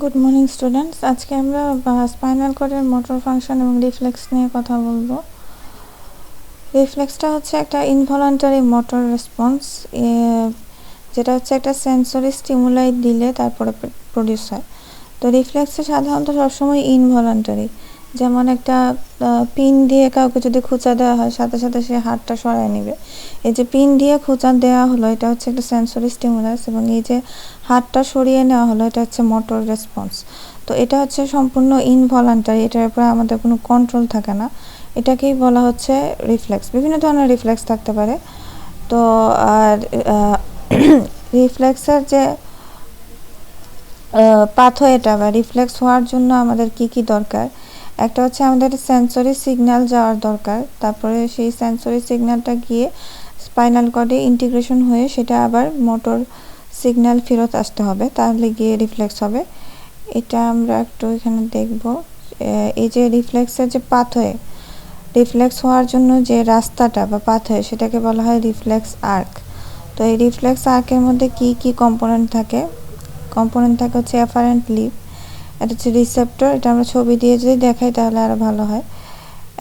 Good morning students. আজকে আমরা spinal কর্ডের motor function এবং রিফ্লেক্স নিয়ে কথা বলবো। রিফ্লেক্সটা হচ্ছে একটা ইনভলান্টারি মোটর রেসপন্স, যেটা হচ্ছে একটা সেন্সরি স্টিমুলাই দিলে তারপরে প্রডিউস হয়। তো রিফ্লেক্সে সাধারণত সবসময় ইনভলান্টারি, যেমন একটা পিন দিয়ে কাউকে যদি খোঁচা দেওয়া হয় সাথে সাথে সে হাতটা সরায় নেবে। এই যে পিন দিয়ে খোঁচা দেওয়া হলো এটা হচ্ছে একটা সেন্সরি স্টিমুলাস, এবং এই যে হাতটা সরিয়ে নেওয়া হলো এটা হচ্ছে মোটর রেসপন্স। তো এটা হচ্ছে সম্পূর্ণ ইনভলান্টারি, এটার উপরে আমাদের কোনো কন্ট্রোল থাকে না, এটাকেই বলা হচ্ছে রিফ্লেক্স। বিভিন্ন ধরনের রিফ্লেক্স থাকতে পারে। তো আর রিফ্লেক্সের যে পাথওয়েটা বা রিফ্লেক্স হওয়ার জন্য আমাদের কি কি দরকার, একটা হচ্ছে আমাদের সেন্সরি সিগন্যাল যাওয়ার দরকার, তারপরে সেই সেন্সরি সিগন্যালটা গিয়ে স্পাইনাল কর্ডে ইন্টিগ্রেশন হয়ে সেটা আবার মোটর সিগন্যাল ফেরত আসতে হবে, তাহলে গিয়ে রিফ্লেক্স হবে। এটা আমরা একটু এখানে দেখব। এই যে রিফ্লেক্সের যে পাথওয়ে, রিফ্লেক্স হওয়ার জন্য যে রাস্তাটা বা পাথওয়ে সেটাকে বলা হয় রিফ্লেক্স আর্ক। তো এই রিফ্লেক্স আর্কের মধ্যে কি কি কম্পোনেন্ট থাকে হচ্ছে অ্যাফারেন্ট লিভ, এটা হচ্ছে রিসেপ্টর, এটা আমরা ছবি দিয়ে যদি দেখাই তাহলে আরও ভালো হয়।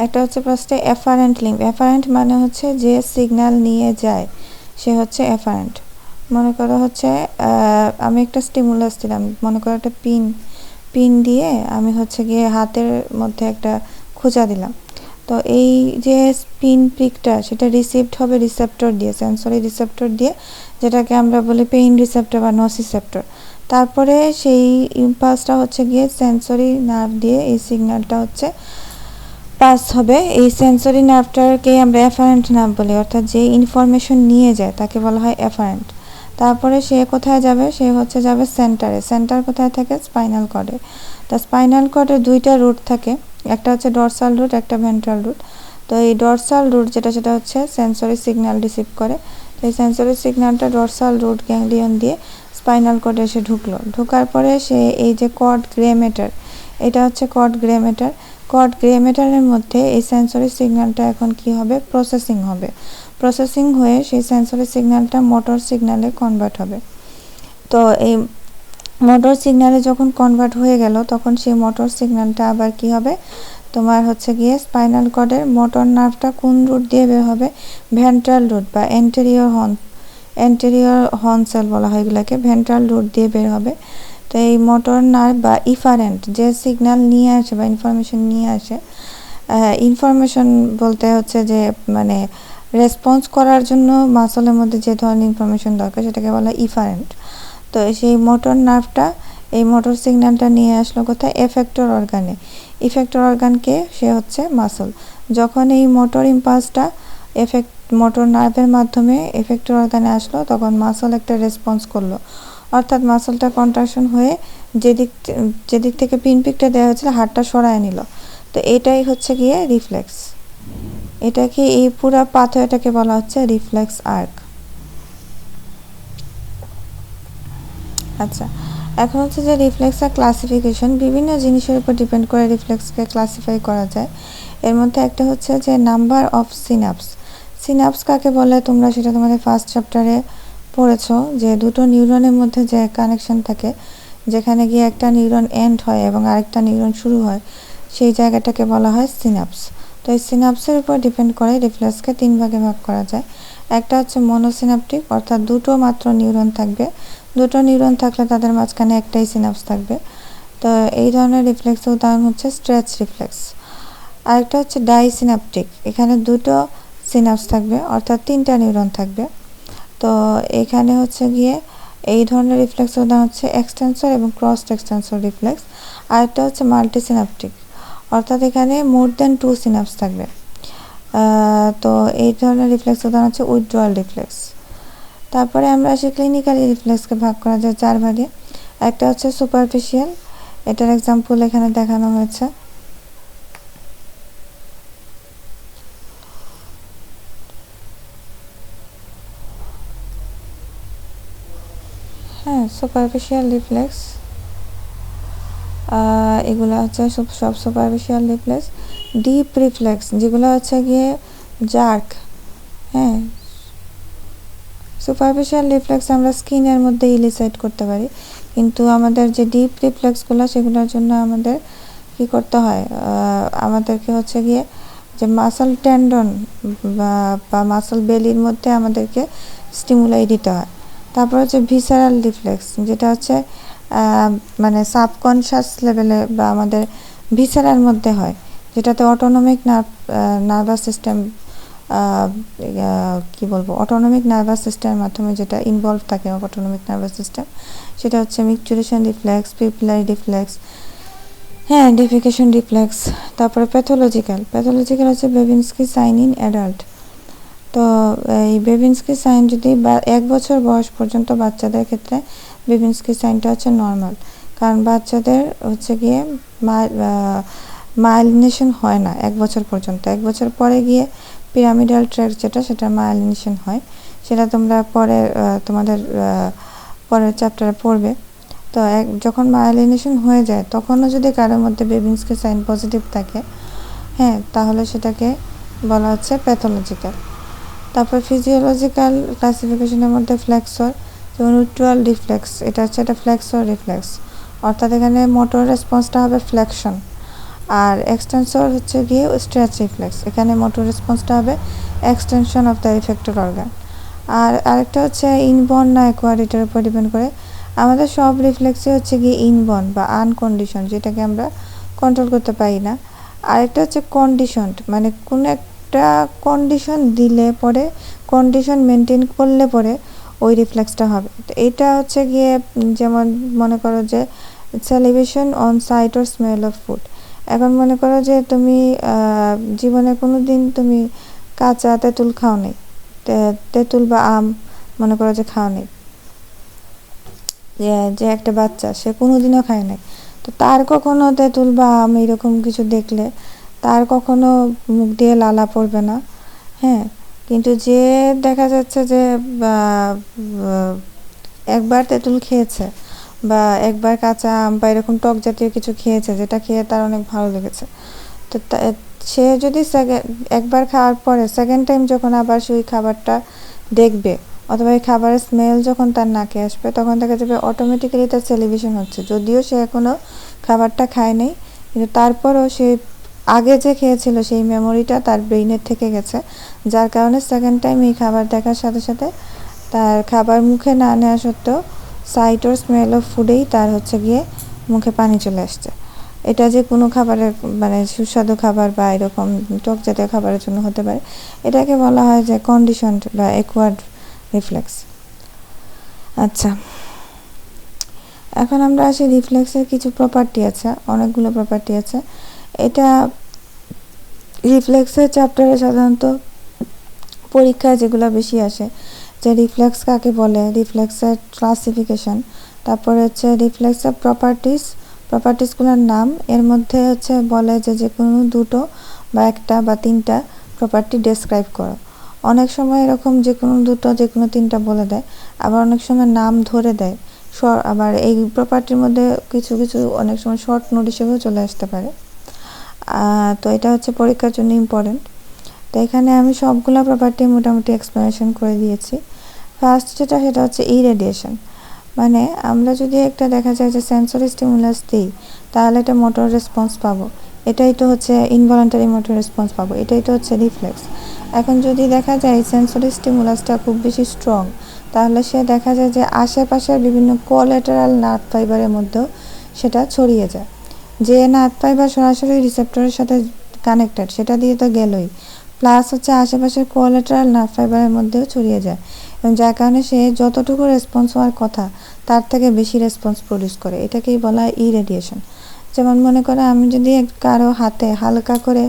একটা হচ্ছে ফার্স্টে অ্যাফারেন্ট লিম্ব। অ্যাফারেন্ট মানে হচ্ছে যে সিগন্যাল নিয়ে যায় সে হচ্ছে অ্যাফারেন্ট। মনে করো হচ্ছে আমি একটা স্টিমুলাস দিলাম, মনে করো একটা পিন দিয়ে আমি হচ্ছে গিয়ে হাতের মধ্যে একটা খোঁচা দিলাম। তো এই যে পিন প্রিকটা সেটা রিসিভড হবে রিসেপ্টর দিয়ে, সেন্সরি রিসেপ্টর দিয়ে, যেটাকে আমরা বলি পেইন রিসেপ্টর বা নসিসেপ্টর। তারপরে সেই ইম্পালসটা হচ্ছে গিয়ে সেন্সরি নার্ভ দিয়ে এই সিগন্যালটা হচ্ছে পাস হবে। এই সেন্সরি নার্ভটাকে আমরা অ্যাফারেন্ট নার্ভ বলি, অর্থাৎ যে ইনফরমেশন নিয়ে যায় তাকে বলা হয় অ্যাফারেন্ট। তারপরে সে কোথায় যাবে, সে হচ্ছে যাবে সেন্টারে। সেন্টার কোথায় থাকে? স্পাইনাল কর্ডে। তা স্পাইনাল কর্ডে দুইটা রুট থাকে, একটা হচ্ছে ডরসাল রুট, একটা ভেন্ট্রাল রুট। তো এই ডরসাল রুট সেটা হচ্ছে সেন্সরি সিগন্যাল রিসিভ করে। তো এই সেন্সরি সিগন্যালটা ডরসাল রুট গ্যাংলিয়ন দিয়ে স্পাইনাল কর্ডে এসে ঢোকার পরে সে এই যে কর্ড গ্রে ম্যাটার, এটা হচ্ছে cord grey matter. Cord grey ম্যাটারের মধ্যে এই সেন্সরি সিগন্যালটা এখন কি হবে? প্রসেসিং হবে। প্রসেসিং হয়ে সেই সেন্সরি সিগন্যালটা মোটর সিগন্যালে কনভার্ট হবে। তো এই মোটর সিগন্যালে যখন কনভার্ট হয়ে গেল তখন সেই মোটর সিগন্যালটা আবার কি হবে, তোমার হচ্ছে গিয়ে স্পাইনাল কর্ডের মোটর নার্ভটা কোন রুট দিয়ে বের হবে? ভেন্ট্রাল রুট বা এন্টেরিয়র হর্ন সেল বলা হয় এগুলোকে, ভেন্ট্রাল রুট দিয়ে বের হবে। তো এই মোটর নার্ভ বা ইফারেন্ট যে সিগন্যাল নিয়ে আসে বা ইনফরমেশন নিয়ে আসে, ইনফরমেশন বলতে হচ্ছে যে মানে রেসপন্স করার জন্য মাসলের মধ্যে যে ধরনের ইনফরমেশন দরকার সেটাকে বলা হয় ইফারেন্ট। তো সেই মোটর নার্ভটা এই মোটর সিগন্যালটা নিয়ে আসলো কোথায়? এফেক্টর অর্গানে। ইফেক্টর অর্গানকে সে হচ্ছে মাসল। যখন এই মোটর ইম্পালসটা মোটর নার্ভের মাধ্যমে এফেক্টর অর্গানে আসলো তখন মাসল একটা রেসপন্স করলো, অর্থাৎ মাসলটা কন্ট্রাকশন হয়ে যেদিক থেকে পিনপিকটা দেওয়া হয়েছিল হাতটা সরায় নিল। তো এটাই হচ্ছে গিয়ে রিফ্লেক্স। এটাকে এই পুরো পাথওয়েটাকে বলা হচ্ছে রিফ্লেক্স আর্ক। আচ্ছা, এখন হচ্ছে যে রিফ্লেক্সের ক্লাসিফিকেশন বিভিন্ন জিনিসের উপর ডিপেন্ড করে রিফ্লেক্সকে ক্লাসিফাই করা যায়। এর মধ্যে একটা হচ্ছে যে নাম্বার অফ সিনাপস। সিনাপস কাকে বলে তোমরা সেটা তোমাদের ফার্স্ট চ্যাপ্টারে পড়েছো, যে দুটো নিউরনের মধ্যে যে কানেকশন থাকে, যেখানে গিয়ে একটা নিউরন এন্ড হয় এবং আরেকটা নিউরন শুরু হয়, সেই জায়গাটাকে বলা হয় সিনাপস। তো এই সিনাপসের উপর ডিপেন্ড করে রিফ্লেক্সকে তিন ভাগে ভাগ করা যায়। একটা হচ্ছে মনোসিনাপটিক, অর্থাৎ দুটো মাত্র নিউরন থাকবে, দুটো নিউরন থাকলে তাদের মাঝখানে একটাই সিনাপস থাকবে। তো এই ধরনের রিফ্লেক্সের উদাহরণ হচ্ছে স্ট্রেচ রিফ্লেক্স। আরেকটা হচ্ছে ডাইসিনাপটিক, এখানে দুটো সিনাপস থাকবে অর্থাৎ তিনটা নিউরন থাকবে। তো এখানে হচ্ছে গিয়ে এই ধরনের রিফ্লেক্সের উদাহরণ হচ্ছে এক্সটেন্সর এবং ক্রস এক্সটেন্সর রিফ্লেক্স। আরেকটা হচ্ছে মাল্টিসিনাপটিক, অর্থাৎ এখানে মোর দেন টু সিনাপস থাকবে। তো এই ধরনের রিফ্লেক্সের উদাহরণ হচ্ছে উইথড্রয়াল রিফ্লেক্স। তারপরে আমরা আসি ক্লিনিক্যালি রিফ্লেক্সকে ভাগ করা যায় চার ভাগে। একটা হচ্ছে সুপারফিশিয়াল, এটার এক্সাম্পল এখানে দেখানো হয়েছে। হ্যাঁ, সুপারফিশিয়াল রিফ্লেক্স এগুলো হচ্ছে সব সুপারফিশিয়াল রিফ্লেক্স। ডিপ রিফ্লেক্স যেগুলো হচ্ছে গিয়ে জার্ক। হ্যাঁ, সুপারফিশিয়াল রিফ্লেক্স আমরা স্কিনের মধ্যে ইলিসাইট করতে পারি, কিন্তু আমাদের যে ডিপ রিফ্লেক্সগুলো সেগুলোর জন্য আমাদের কি করতে হয়, আমাদেরকে হচ্ছে গিয়ে যে মাসল টেন্ডন বা মাসল বেলির মধ্যে আমাদেরকে স্টিমুলাই দিতে হয়। তারপর হচ্ছে ভিসারাল রিফ্লেক্স, যেটা হচ্ছে মানে সাবকনশাস লেভেলে বা আমাদের ভিসারার মধ্যে হয়, যেটাতে অটোনমিক নার্ভাস সিস্টেম কি বলবো, অটোনমিক নার্ভাস সিস্টেমের মাধ্যমে যেটা ইনভলভ থাকে অটোনমিক নার্ভাস সিস্টেম, সেটা হচ্ছে মিকচুরেশন রিফ্লেক্স, পিপিলারি রিফ্লেক্স, হ্যাঁ, ডেফিকেশন রিফ্লেক্স। তারপরে প্যাথোলজিক্যাল হচ্ছে বেবিনস্কি সাইন ইন অ্যাডাল্ট। তো এই বেবিনস্কি সাইন যদি 1 বছর বয়স পর্যন্ত বাচ্চাদের ক্ষেত্রে বেবিনস্কি সাইনটা হচ্ছে নর্মাল, কারণ বাচ্চাদের হচ্ছে গিয়ে মাইলিনেশন হয় না 1 বছর পর্যন্ত। 1 বছর পরে গিয়ে পিরামিডাল ট্র্যাক্ট যেটা, সেটা মাইলিনেশন হয়। সেটা তোমরা পরে তোমাদের পরের চ্যাপ্টারে পড়বে। তো যখন মাইলিনেশন হয়ে যায় তখনও যদি কারোর মধ্যে বেবিনস্কি সাইন পজিটিভ থাকে, হ্যাঁ, তাহলে সেটাকে বলা হচ্ছে প্যাথোলজিক্যাল। তারপর ফিজিওলজিক্যাল ক্লাসিফিকেশনের মধ্যে ফ্লেক্সর, যেমন উইট্রাল রিফ্লেক্স, এটা হচ্ছে একটা ফ্লেক্সর রিফ্লেক্স, অর্থাৎ এখানে মোটর রেসপন্সটা হবে ফ্লেকশন। আর এক্সটেন্সর হচ্ছে গিয়ে স্ট্রেচ রিফ্লেক্স, এখানে মোটর রেসপন্সটা হবে extension of the effector organ. আর আরেকটা হচ্ছে ইনবর্ন না অ্যাকোয়ার্ড, এটার উপর ডিপেন্ড করে। আমাদের সব রিফ্লেক্সই হচ্ছে গিয়ে ইনবর্ন বা আনকন্ডিশন, যেটাকে আমরা কন্ট্রোল করতে পারি না। আরেকটা হচ্ছে কন্ডিশনড, মানে কোনো একটা কন্ডিশন দিলে পরে, কন্ডিশন মেনটেন করলে পরে ওই রিফ্লেক্সটা হবে। তো এটা হচ্ছে গিয়ে যেমন মনে করো যে salivation on sight or smell of food. এখন মনে করো যে তুমি জীবনে কোনো দিন তুমি কাঁচা তেঁতুল খাও নি, তেঁতুল বা আম মনে করো যে খাও নি, যে একটা বাচ্চা সে কোনোদিনও খায় নাই, তো তার কখনো তেঁতুল বা আম এরকম কিছু দেখলে তার কখনো মুখ দিয়ে লালা পড়বে না, হ্যাঁ। কিন্তু যে দেখা যাচ্ছে যে একবার তেঁতুল খেয়েছে বা একবার কাঁচা আম বা এরকম টক জাতীয় কিছু খেয়েছে, যেটা খেয়ে তার অনেক ভালো লেগেছে, তো সে যদি একবার খাওয়ার পরে সেকেন্ড টাইম যখন আবার সেই খাবারটা দেখবে অথবা এই খাবারের স্মেল যখন তার নাকে আসবে, তখন দেখা যাবে অটোমেটিক্যালি তার সেলিভেশন হচ্ছে, যদিও সে এখনও খাবারটা খায় নাই, কিন্তু তারপরও সে আগে যে খেয়েছিল সেই মেমোরিটা তার ব্রেইনের থেকে গেছে, যার কারণে সেকেন্ড টাইম এই খাবার দেখার সাথে সাথে তার খাবার মুখে না নেওয়া সত্ত্বেও সাইট ওর স্মেল অফ ফুডেই তার হচ্ছে গিয়ে মুখে পানি চলে আসছে। এটা যে কোনো খাবারের মানে সুস্বাদু খাবার বা এরকম টক জাতীয় খাবারের জন্য হতে পারে। এটাকে বলা হয় যে কন্ডিশনড বা অ্যাকোয়ার্ড রিফ্লেক্স। আচ্ছা, এখন আমরা আসি রিফ্লেক্সের কিছু প্রপার্টি আছে, অনেকগুলো প্রপার্টি আছে। এটা রিফ্লেক্সের চ্যাপ্টারে সাধারণত পরীক্ষায় যেগুলো বেশি আসে, যে রিফ্লেক্স কাকে বলে, রিফ্লেক্সের ক্লাসিফিকেশন, তারপরে হচ্ছে রিফ্লেক্সের প্রপার্টিসগুলোর নাম। এর মধ্যে হচ্ছে বলে যে কোনো দুটো বা একটা বা তিনটা প্রপার্টি ডেসক্রাইব করো। অনেক সময় এরকম যে কোনো দুটো যে কোনো তিনটা বলে দেয়, আবার অনেক সময় নাম ধরে দেয়। আবার এই প্রপার্টির মধ্যে কিছু কিছু অনেক সময় শর্ট নোট হিসেবেও চলে আসতে পারে। তো এটা হচ্ছে পরীক্ষার জন্য ইম্পর্টেন্ট। তো এখানে আমি সবগুলো প্রপার্টি মোটামুটি এক্সপ্লেনেশন করে দিয়েছি। ফার্স্ট যেটা, সেটা হচ্ছে ইরেডিয়েশন, মানে আমরা যদি একটা দেখা যায় যে সেন্সরি স্টিমুলাস দিই, তাহলে এটা মোটর রেসপন্স পাবো, এটাই তো হচ্ছে ইনভলান্টারি মোটর রেসপন্স পাবো, এটাই তো হচ্ছে রিফ্লেক্স। এখন যদি দেখা যায় সেন্সরি স্টিমুলাসটা খুব বেশি স্ট্রং, তাহলে সে দেখা যায় যে আশেপাশের বিভিন্ন কোল্যাটারাল নার্ভ ফাইবারের মধ্যেও সেটা ছড়িয়ে যায়। যে নার্ভ ফাইবার সরাসরি রিসেপ্টরের সাথে কানেক্টেড, সেটা দিয়ে তো গেলই, প্লাস হচ্ছে আশেপাশের কোল্যাটারাল নার্ভ ফাইবারের মধ্যেও ছড়িয়ে যায়, এবং যার কারণে সে যতটুকু রেসপন্স হওয়ার কথা তার থেকে বেশি রেসপন্স প্রডিউস করে। এটাকেই বলা হয় ইরেডিয়েশন। যেমন মনে করো আমি যদি কারো হাতে হালকা করে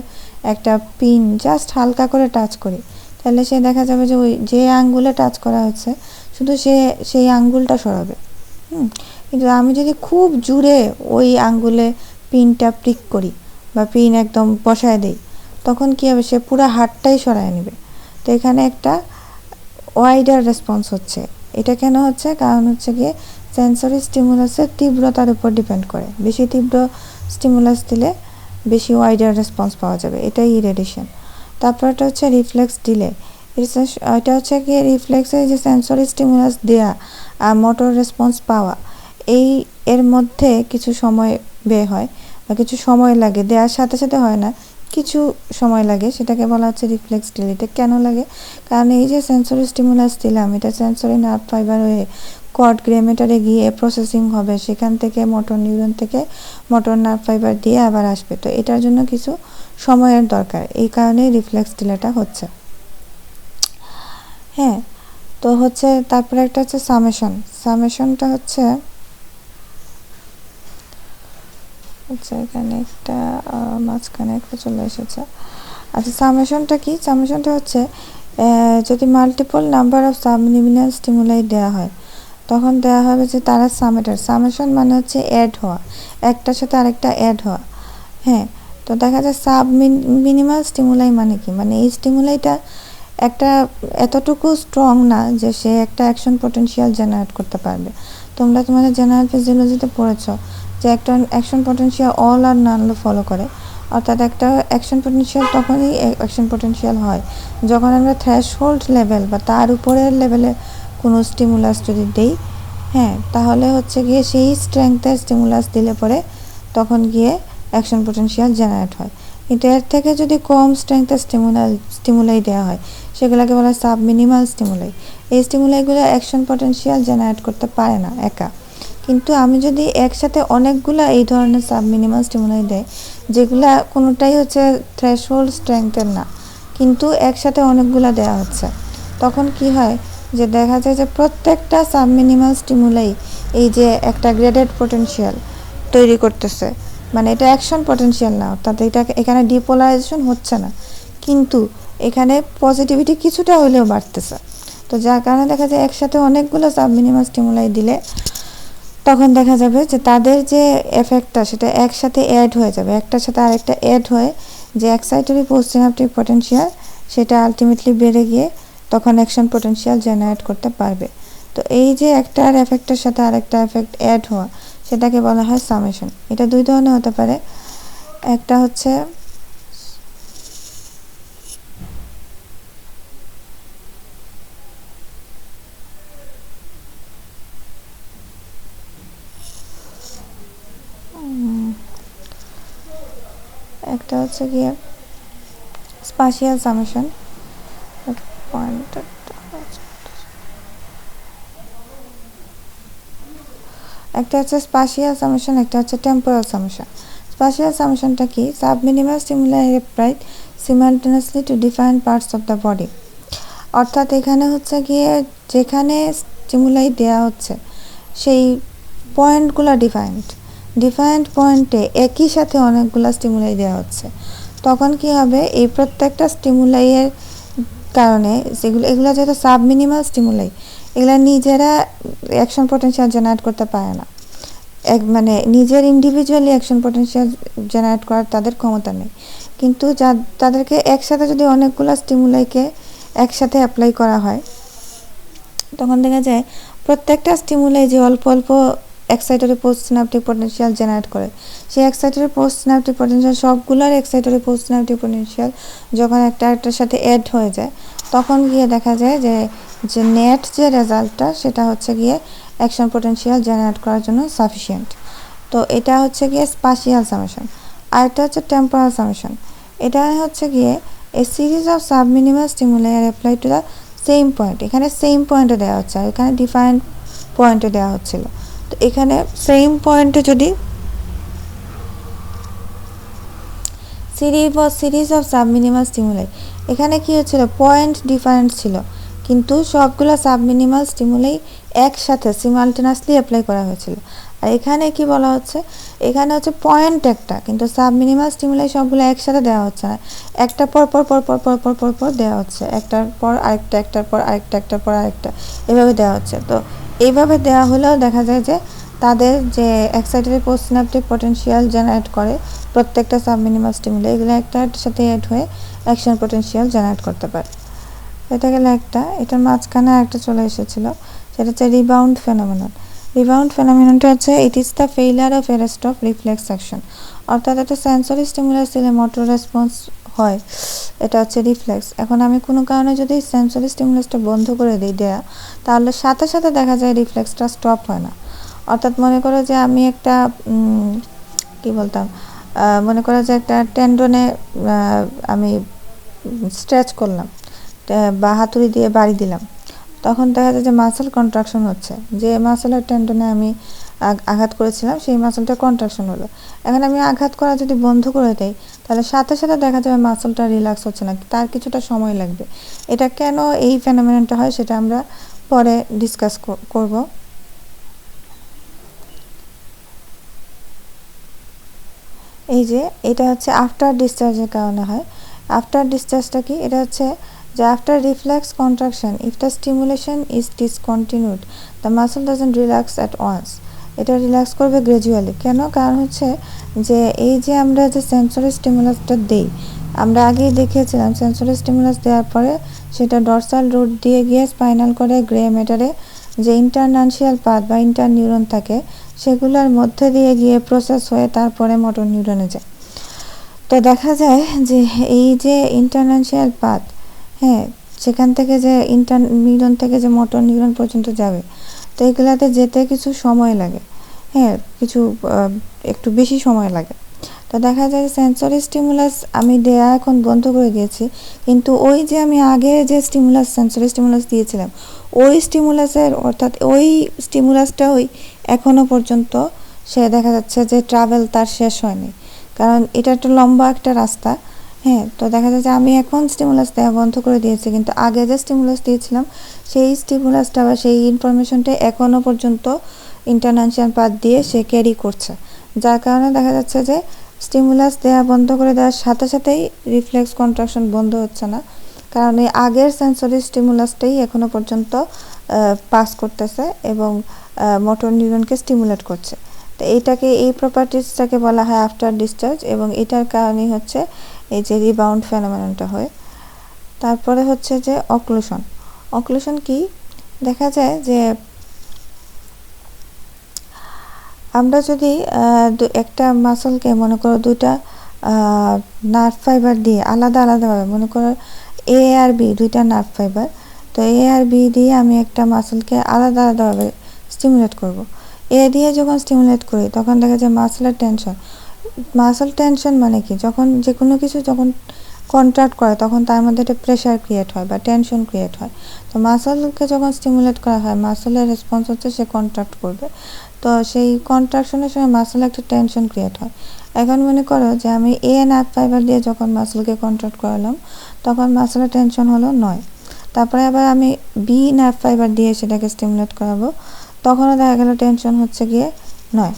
একটা পিন জাস্ট হালকা করে টাচ করি, তাহলে সে দেখা যাবে যে ওই যে আঙ্গুলে টাচ করা হচ্ছে শুধু সেই আঙ্গুলটা সরাবে। কিন্তু আমি যদি খুব জোরে ওই আঙ্গুলে পিনটা প্রিক করি বা পিন একদম বসায় দেই, তখন কী হবে, সে পুরো হাতটাই সরায় নেবে। তো এখানে একটা ওয়াইডার রেসপন্স হচ্ছে। এটা কেন হচ্ছে, কারণ হচ্ছে গিয়ে সেন্সরি স্টিমুলাসের তীব্রতার উপর ডিপেন্ড করে। বেশি তীব্র স্টিমুলাস দিলে বেশি ওয়াইডার রেসপন্স পাওয়া যাবে, এটাই ইরেডিয়েশন। তারপরটা হচ্ছে রিফ্লেক্স ডিলে। এটা হচ্ছে গিয়ে রিফ্লেক্সের যে সেন্সরি স্টিমুলাস দেয়া আর মোটর রেসপন্স পাওয়া, এর মধ্যে কিছু সময় ব্যয় হয় বা কিছু সময় লাগে, দেওয়ার সাথে সাথে হয় না, কিছু সময় লাগে, সেটাকে বলা হচ্ছে রিফ্লেক্স ডিলে। এটা কেন লাগে? কারণ এই যে সেন্সরি স্টিমুলাস দিলাম, এটা সেন্সরি নার্ভ ফাইবার হয়ে কর্ড গ্রেমেটারে গিয়ে প্রসেসিং হবে, সেখান থেকে মোটর নিউরন থেকে মোটর নার্ভ ফাইবার দিয়ে আবার আসবে। তো এটার জন্য কিছু সময়ের দরকার, এই কারণে রিফ্লেক্স ডিলেটা হচ্ছে। হ্যাঁ, তো হচ্ছে তারপরে একটা হচ্ছে সামেশনটা হচ্ছে এখানে একটা মাঝখানে একটা চলে এসেছে। আচ্ছা, সামেশনটা কি? সামেশনটা হচ্ছে যদি multiple number of subliminal stimuli দেওয়া হয়, তখন দেওয়া হবে যে তারা সামেটার। সামেশন মানে হচ্ছে অ্যাড হওয়া, একটার সাথে আরেকটা অ্যাড হওয়া। হ্যাঁ, তো দেখা যায় মিনিমাল স্টিমুলাই মানে কি? মানে এই স্টিমুলাইটা একটা এতটুকু স্ট্রং না যে সে একটা অ্যাকশন পটেনশিয়াল জেনারেট করতে পারবে। তোমরা তোমাদের জেনারেল ফিজিওলজিতে পড়েছো যে একটা অ্যাকশন পটেনশিয়াল অল আর নান ফলো করে, অর্থাৎ একটা অ্যাকশন পটেনশিয়াল তখনই অ্যাকশন পটেনশিয়াল হয় যখন আমরা থ্রেশহোল্ড লেভেল বা তার উপরের লেভেলে কোনো স্টিমুলাস যদি দেই। হ্যাঁ, তাহলে হচ্ছে গিয়ে সেই স্ট্রেংথের স্টিমুলাস দিলে পরে তখন গিয়ে অ্যাকশন পটেনশিয়াল জেনারেট হয়। কিন্তু এর থেকে যদি কম স্ট্রেংথের স্টিমুলাই দেওয়া হয়, সেগুলোকে বলা হয় সাবমিনিমাল স্টিমুলাই। এই স্টিমুলাইগুলো অ্যাকশন পটেনশিয়াল জেনারেট করতে পারে না একা। কিন্তু আমি যদি একসাথে অনেকগুলা এই ধরনের সাবমিনিমাল স্টিমুলাই দেয়, যেগুলা কোনোটাই হচ্ছে থ্রেশহোল্ড স্ট্রেংথের না, কিন্তু একসাথে অনেকগুলা দেওয়া হচ্ছে, তখন কি হয় যে দেখা যায় যে প্রত্যেকটা সাবমিনিমাল স্টিমুলাই এই যে একটা গ্রেডেড পটেনশিয়াল তৈরি করতেছে। মানে এটা অ্যাকশন পটেনশিয়াল না, অর্থাৎ এখানে ডিপোলারাইজেশন হচ্ছে না, কিন্তু এখানে পজিটিভিটি কিছুটা হলেও বাড়তেছে। তো যার কারণে দেখা যায় একসাথে অনেকগুলো সাবমিনিমাল স্টিমুলাই দিলে তখন দেখা যাবে যে তাদের যে এফেক্টটা সেটা একসাথে অ্যাড হয়ে যাবে, একটার সাথে আরেকটা অ্যাড হয়ে যে এক্সাইটরি পোস্টসিনাপটিক পটেনশিয়াল সেটা আলটিমেটলি বেড়ে গিয়ে তখন অ্যাকশন পটেনশিয়াল জেনারেট করতে পারবে। তো এই যে একটার এফেক্টের সাথে আরেকটা এফেক্ট অ্যাড হওয়া, সেটাকে বলা হয় সামেশন। এটা দুই ধরনের হতে পারে। একটা হচ্ছে গিয়ে স্পাশিয়াল সামেশন। একটা হচ্ছে স্পাশিয়াল সামেশন, একটা হচ্ছে টেম্পোরাল সামেশন। স্পাশিয়াল সামেশনটা কি? Subminimal stimuli applied simultaneously to different parts of the body. অর্থাৎ এখানে হচ্ছে গিয়ে যেখানে স্টিমুলাই দেওয়া হচ্ছে সেই পয়েন্টগুলো ডিফারেন্ট পয়েন্টে একই সাথে অনেকগুলো স্টিমুলাই দেওয়া হচ্ছে। তখন কি হবে, এই প্রত্যেকটা স্টিমুলাইয়ের কারণে এগুলো যেহেতু সাবমিনিমাল স্টিমুলাই, এগুলো নিজেরা অ্যাকশন পটেনশিয়াল জেনারেট করতে পারে না, মানে নিজের ইন্ডিভিজুয়ালি অ্যাকশন পটেনশিয়াল জেনারেট করার তাদের ক্ষমতা নেই। কিন্তু তাদেরকে একসাথে যদি অনেকগুলো স্টিমুলাইকে একসাথে অ্যাপ্লাই করা হয়, তখন দেখা যায় প্রত্যেকটা স্টিমুলাই যে অল্প অল্প এক্সাইটরি পোস্ট সিনাপটিক পটেনশিয়াল জেনারেট করে, সেই এক্সাইটরি পোস্ট সিনাপটিক পটেনশিয়াল সবগুলোর এক্সাইটরি পোস্ট সিনাপটিক পটেনশিয়াল যখন একটার সাথে অ্যাড হয়ে যায়, তখন গিয়ে দেখা যায় যে নেট যে রেজাল্টটা সেটা হচ্ছে গিয়ে অ্যাকশন পটেনশিয়াল জেনারেট করার জন্য সাফিসিয়েন্ট। তো এটা হচ্ছে গিয়ে স্পাশিয়াল সামেশন। আর এটা হচ্ছে টেম্পোরাল সামেশন। এটা হচ্ছে গিয়ে a series of subminimal stimuli are apply to the same point. এখানে সেম পয়েন্টে দেওয়া হচ্ছে, আর এখানে ডিফারেন্ট পয়েন্টে দেওয়া হচ্ছিল। তো এখানে সেম পয়েন্টে যদি সিরিজ অফ সাবমিনিমাল স্টিমুলাই, এখানে কি হচ্ছিল, পয়েন্ট ডিফারেন্ট ছিল, কিন্তু সবগুলো সাবমিনিমাল স্টিমুলাই একসাথে সিমালটেনাসলি অ্যাপ্লাই করা হয়েছিল। আর এখানে কি বলা হচ্ছে, এখানে হচ্ছে পয়েন্ট একটা, কিন্তু সাবমিনিমাল স্টিমুলাই সবগুলো একসাথে দেওয়া হচ্ছে না, একটা পর পর পর পর পর পর পর পর দেওয়া হচ্ছে, একটার পর আরেকটা, একটার পর আরেকটা, একটার পর আরেকটা, এভাবে দেওয়া হচ্ছে। তো এইভাবে দেওয়া হলেও দেখা যায় যে তাদের যে এক্সাইটরি পোস্ট সিনাপটিক পটেনশিয়াল জেনারেট করে প্রত্যেকটা সাবমিনিমাল স্টিমুলাই, এগুলো একটার সাথে অ্যাড হয়ে অ্যাকশন পটেনশিয়াল জেনারেট করতে পারে। এটা গেলে একটা, এটার মাঝখানে একটা চলে এসেছিলো, সেটা হচ্ছে রিবাউন্ড ফেনোমেনন। রিবাউন্ড ফেনোমেননটা হচ্ছে it is the failure of arrest of reflex action. অর্থাৎ একটা সেন্সরি স্টিমুলাস দিলে মোটর রেসপন্স হয়, এটা হচ্ছে রিফ্লেক্স। এখন আমি কোনো কারণে যদি সেন্সরি স্টিমুলাসটা বন্ধ করে দিই দেয়া, তাহলে সাথে সাথে দেখা যায় রিফ্লেক্সটা স্টপ হয় না, অর্থাৎ মনে করো যে আমি একটা কি বলতাম, মনে করো যে একটা টেন্ডনে আমি স্ট্রেচ করলাম বা হাতুড়ি দিয়ে বাড়ি দিলাম, তখন দেখা যায় যে মাসেল কন্ট্রাকশন হচ্ছে, যে মাসেলের টেন্ডনে আমি আঘাত করেছিলাম সেই মাসেলটা কন্ট্রাকশন হলো। এখন আমি আঘাত করা যদি বন্ধ করে দেই তাহলে সাথে সাথে দেখা যাবে মাসেলটা রিল্যাক্স হচ্ছে না, তার কিছুটা সময় লাগবে। এটা কেন এই ফেনোমেননটা হয় সেটা আমরা পরে ডিসকাস করব। এই যে এটা হচ্ছে আফটার ডিসচার্জের কারণে হয়। আফটার ডিসচার্জটা কি? এটা হচ্ছে যে after reflex contraction if the stimulation is discontinued the muscle doesn't relax at once. এটা রিল্যাক্স করবে গ্র্যাজুয়ালি। কেন? কারণ হচ্ছে যে এই যে আমরা যে সেন্সরি স্টিমুলাসটা দেই, আমরা আগেই দেখিয়েছিলাম সেন্সরি স্টিমুলাস দেওয়ার পরে সেটা ডরসাল রুট দিয়ে গিয়ে স্পাইনাল করে গ্রে ম্যাটারে যে ইন্টারনানশিয়াল পাথ বা ইন্টার নিউরন থাকে সেগুলোর মধ্যে দিয়ে গিয়ে প্রসেস হয়ে তারপরে মোটর নিউরনে যায়। তো দেখা যায় যে এই যে ইন্টারনানশিয়াল পাথ, হ্যাঁ, সেখান থেকে যে ইন্টার নিউরন থেকে যে মোটর নিউরন পর্যন্ত যাবে, তো এগুলাতে যেতে কিছু সময় লাগে, হ্যাঁ, কিছু একটু বেশি সময় লাগে। তো দেখা যায় যে সেন্সরি স্টিমুলাস আমি দেয়া এখন বন্ধ করে দিয়েছি, কিন্তু ওই যে আমি আগে যে স্টিমুলাস সেন্সরি স্টিমুলাস দিয়েছিলাম ওই স্টিমুলাসের অর্থাৎ ওই স্টিমুলাসটা ওই এখনও পর্যন্ত সে দেখা যাচ্ছে যে ট্রাভেল তার শেষ হয়নি, কারণ এটা একটা লম্বা একটা রাস্তা। হ্যাঁ, তো দেখা যায় যে আমি এখন স্টিমুলাস দেওয়া বন্ধ করে দিয়েছি, কিন্তু আগে যে স্টিমুলাস দিয়েছিলাম সেই স্টিমুলাসটা বা সেই ইনফরমেশনটা এখনও পর্যন্ত ইন্টারনানশিয়াল পাথ দিয়ে সে ক্যারি করছে, যার কারণে দেখা যাচ্ছে যে স্টিমুলাস দেওয়া বন্ধ করে দেওয়ার সাথে সাথেই রিফ্লেক্স কন্ট্রাকশন বন্ধ হচ্ছে না, কারণ এই আগের সেন্সরি স্টিমুলাসটাই এখনও পর্যন্ত পাস করতেছে এবং মোটর নিউরনকে স্টিমুলেট করছে। তো এইটাকে, এই প্রপার্টিসটাকে বলা হয় আফটার ডিসচার্জ, এবং এটার কারণেই হচ্ছে এই যে রিবাউন্ড ফেনোমেননটা হয়। তারপরে হচ্ছে যে অক্লুশন। অক্লুশন কি? দেখা যায় যে আমরা যদি একটা মাসলকে মনে করো দুইটা নার্ভ ফাইবার দিয়ে আলাদা আলাদাভাবে, মনে করো এ আর বি দুইটা নার্ভ ফাইবার, তো এ আর বি দিয়ে আমি একটা মাসলকে আলাদা আলাদাভাবে স্টিমুলেট করব। এ দিয়ে যখন স্টিমুলেট করি তখন দেখা যায় মাসেলের টেনশন। মাসল টেনশন মানে কি? যখন যে কোনো কিছু যখন কন্ট্রাক্ট করে তখন তার মধ্যে একটা প্রেশার ক্রিয়েট হয় বা টেনশন ক্রিয়েট হয়। তো মাসলকে যখন স্টিমুলেট করা হয় মাসলের রেসপন্স হচ্ছে সে কন্ট্রাক্ট করবে, তো সেই কন্ট্রাকশনের সময় মাসলে একটা টেনশন ক্রিয়েট হয়। এখন মনে করো যে আমি এ নার্ভ ফাইবার দিয়ে যখন মাসলকে কন্ট্রাক্ট করালাম তখন মাসলের টেনশন হলো 9, তারপরে আবার আমি বি নার্ভ ফাইবার দিয়ে সেটাকে স্টিমুলেট করাবো, তখনও দেখা গেল টেনশন হচ্ছে গিয়ে 9।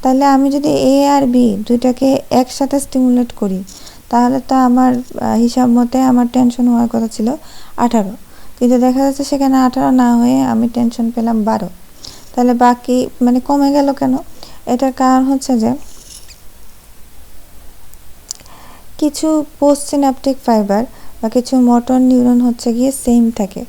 তাহলে আমি যদি এ আর বি দুইটাকে একসাথে স্টিমুলেট করি তাহলে তো আমার হিসাব মতে আমার টেনশন হওয়ার কথা ছিল 18, কিন্তু দেখা যাচ্ছে সেখানে 18 না হয়ে আমি টেনশন পেলাম 12। তাহলে বাকি মানে কমে গেল কেন? এটার কারণ হচ্ছে যে কিছু পোস্ট সিনাপটিক ফাইবার বা কিছু মোটর নিউরন হচ্ছে গিয়ে সেম থাকে।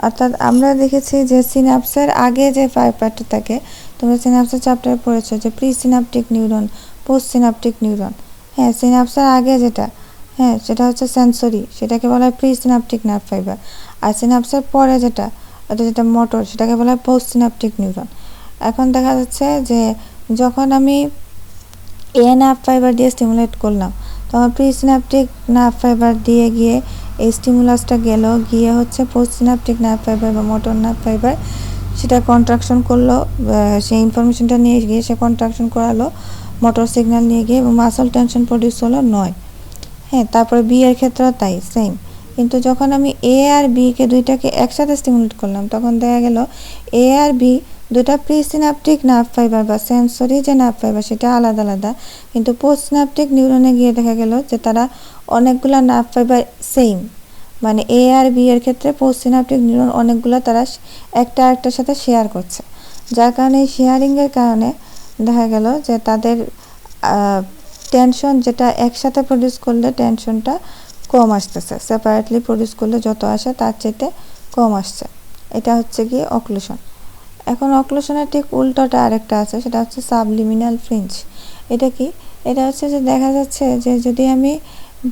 অর্থাৎ আমরা দেখেছি যে সিনাপসের আগে যে ফাইবারটা থাকে, তোমরা সিনাপসের চ্যাপ্টারে পড়েছো যে pre synaptic neuron, post synaptic neuron. হ্যাঁ, সিনাপসের আগে যেটা, হ্যাঁ, সেটা হচ্ছে সেন্সরি, সেটাকে বলা হয় প্রি সিনাপটিক নার্ভ ফাইবার। আর সিনাপসের পরে যেটা, এটা যেটা মোটর, সেটাকে বলা হয় পোস্ট সিনাপটিক নিউরন। এখন দেখা যাচ্ছে যে যখন আমি এ নার্ভ ফাইবার দিয়ে স্টিমুলেট করলাম তখন প্রি সিনাপটিক নার্ভ ফাইবার দিয়ে গিয়ে এই স্টিমুলাসটা গেল, গিয়ে হচ্ছে পোস্ট সিনাপটিক নার্ভ ফাইবার বা মোটর নার্ভ ফাইবার সেটা কন্ট্রাকশন করলো, সেই ইনফরমেশনটা নিয়ে গিয়ে সে কন্ট্রাকশন করালো মোটর সিগন্যাল নিয়ে গিয়ে, এবং মাসল টেনশন প্রডিউস হলো 9। হ্যাঁ, তারপরে বি এর ক্ষেত্রেও তাই সেম। কিন্তু যখন আমি এ আর বিকে দুইটাকে একসাথে স্টিমুলেট করলাম তখন দেখা গেল এ আর বি দুটা প্রি সিনাপটিক নার্ভ ফাইবার বা সেন্সরি যে নার্ভ ফাইবার সেটা আলাদা আলাদা, কিন্তু পোস্ট সিনাপটিক নিউরনে গিয়ে দেখা গেল যে তারা অনেকগুলো নার্ভ ফাইবার সেম। মানে এ আর বি এর ক্ষেত্রে পোস্ট সিনাপটিক নিউরন অনেকগুলো তারা একটা একটার সাথে শেয়ার করছে, যার কারণে এই শেয়ারিংয়ের কারণে দেখা গেল যে তাদের টেনশন যেটা একসাথে প্রডিউস করলে টেনশনটা কম আসতেছে, সেপারেটলি প্রডিউস করলে যত আসে তার চাইতে কম আসছে। এটা হচ্ছে গিয়ে অক্লুশন। এখন অক্লুশনের ঠিক উল্টোটা আরেকটা আছে, সেটা হচ্ছে সাবলিমিনাল ফ্রিঞ্জ। এটা কি? এটা হচ্ছে যে দেখা যাচ্ছে যে যদি আমি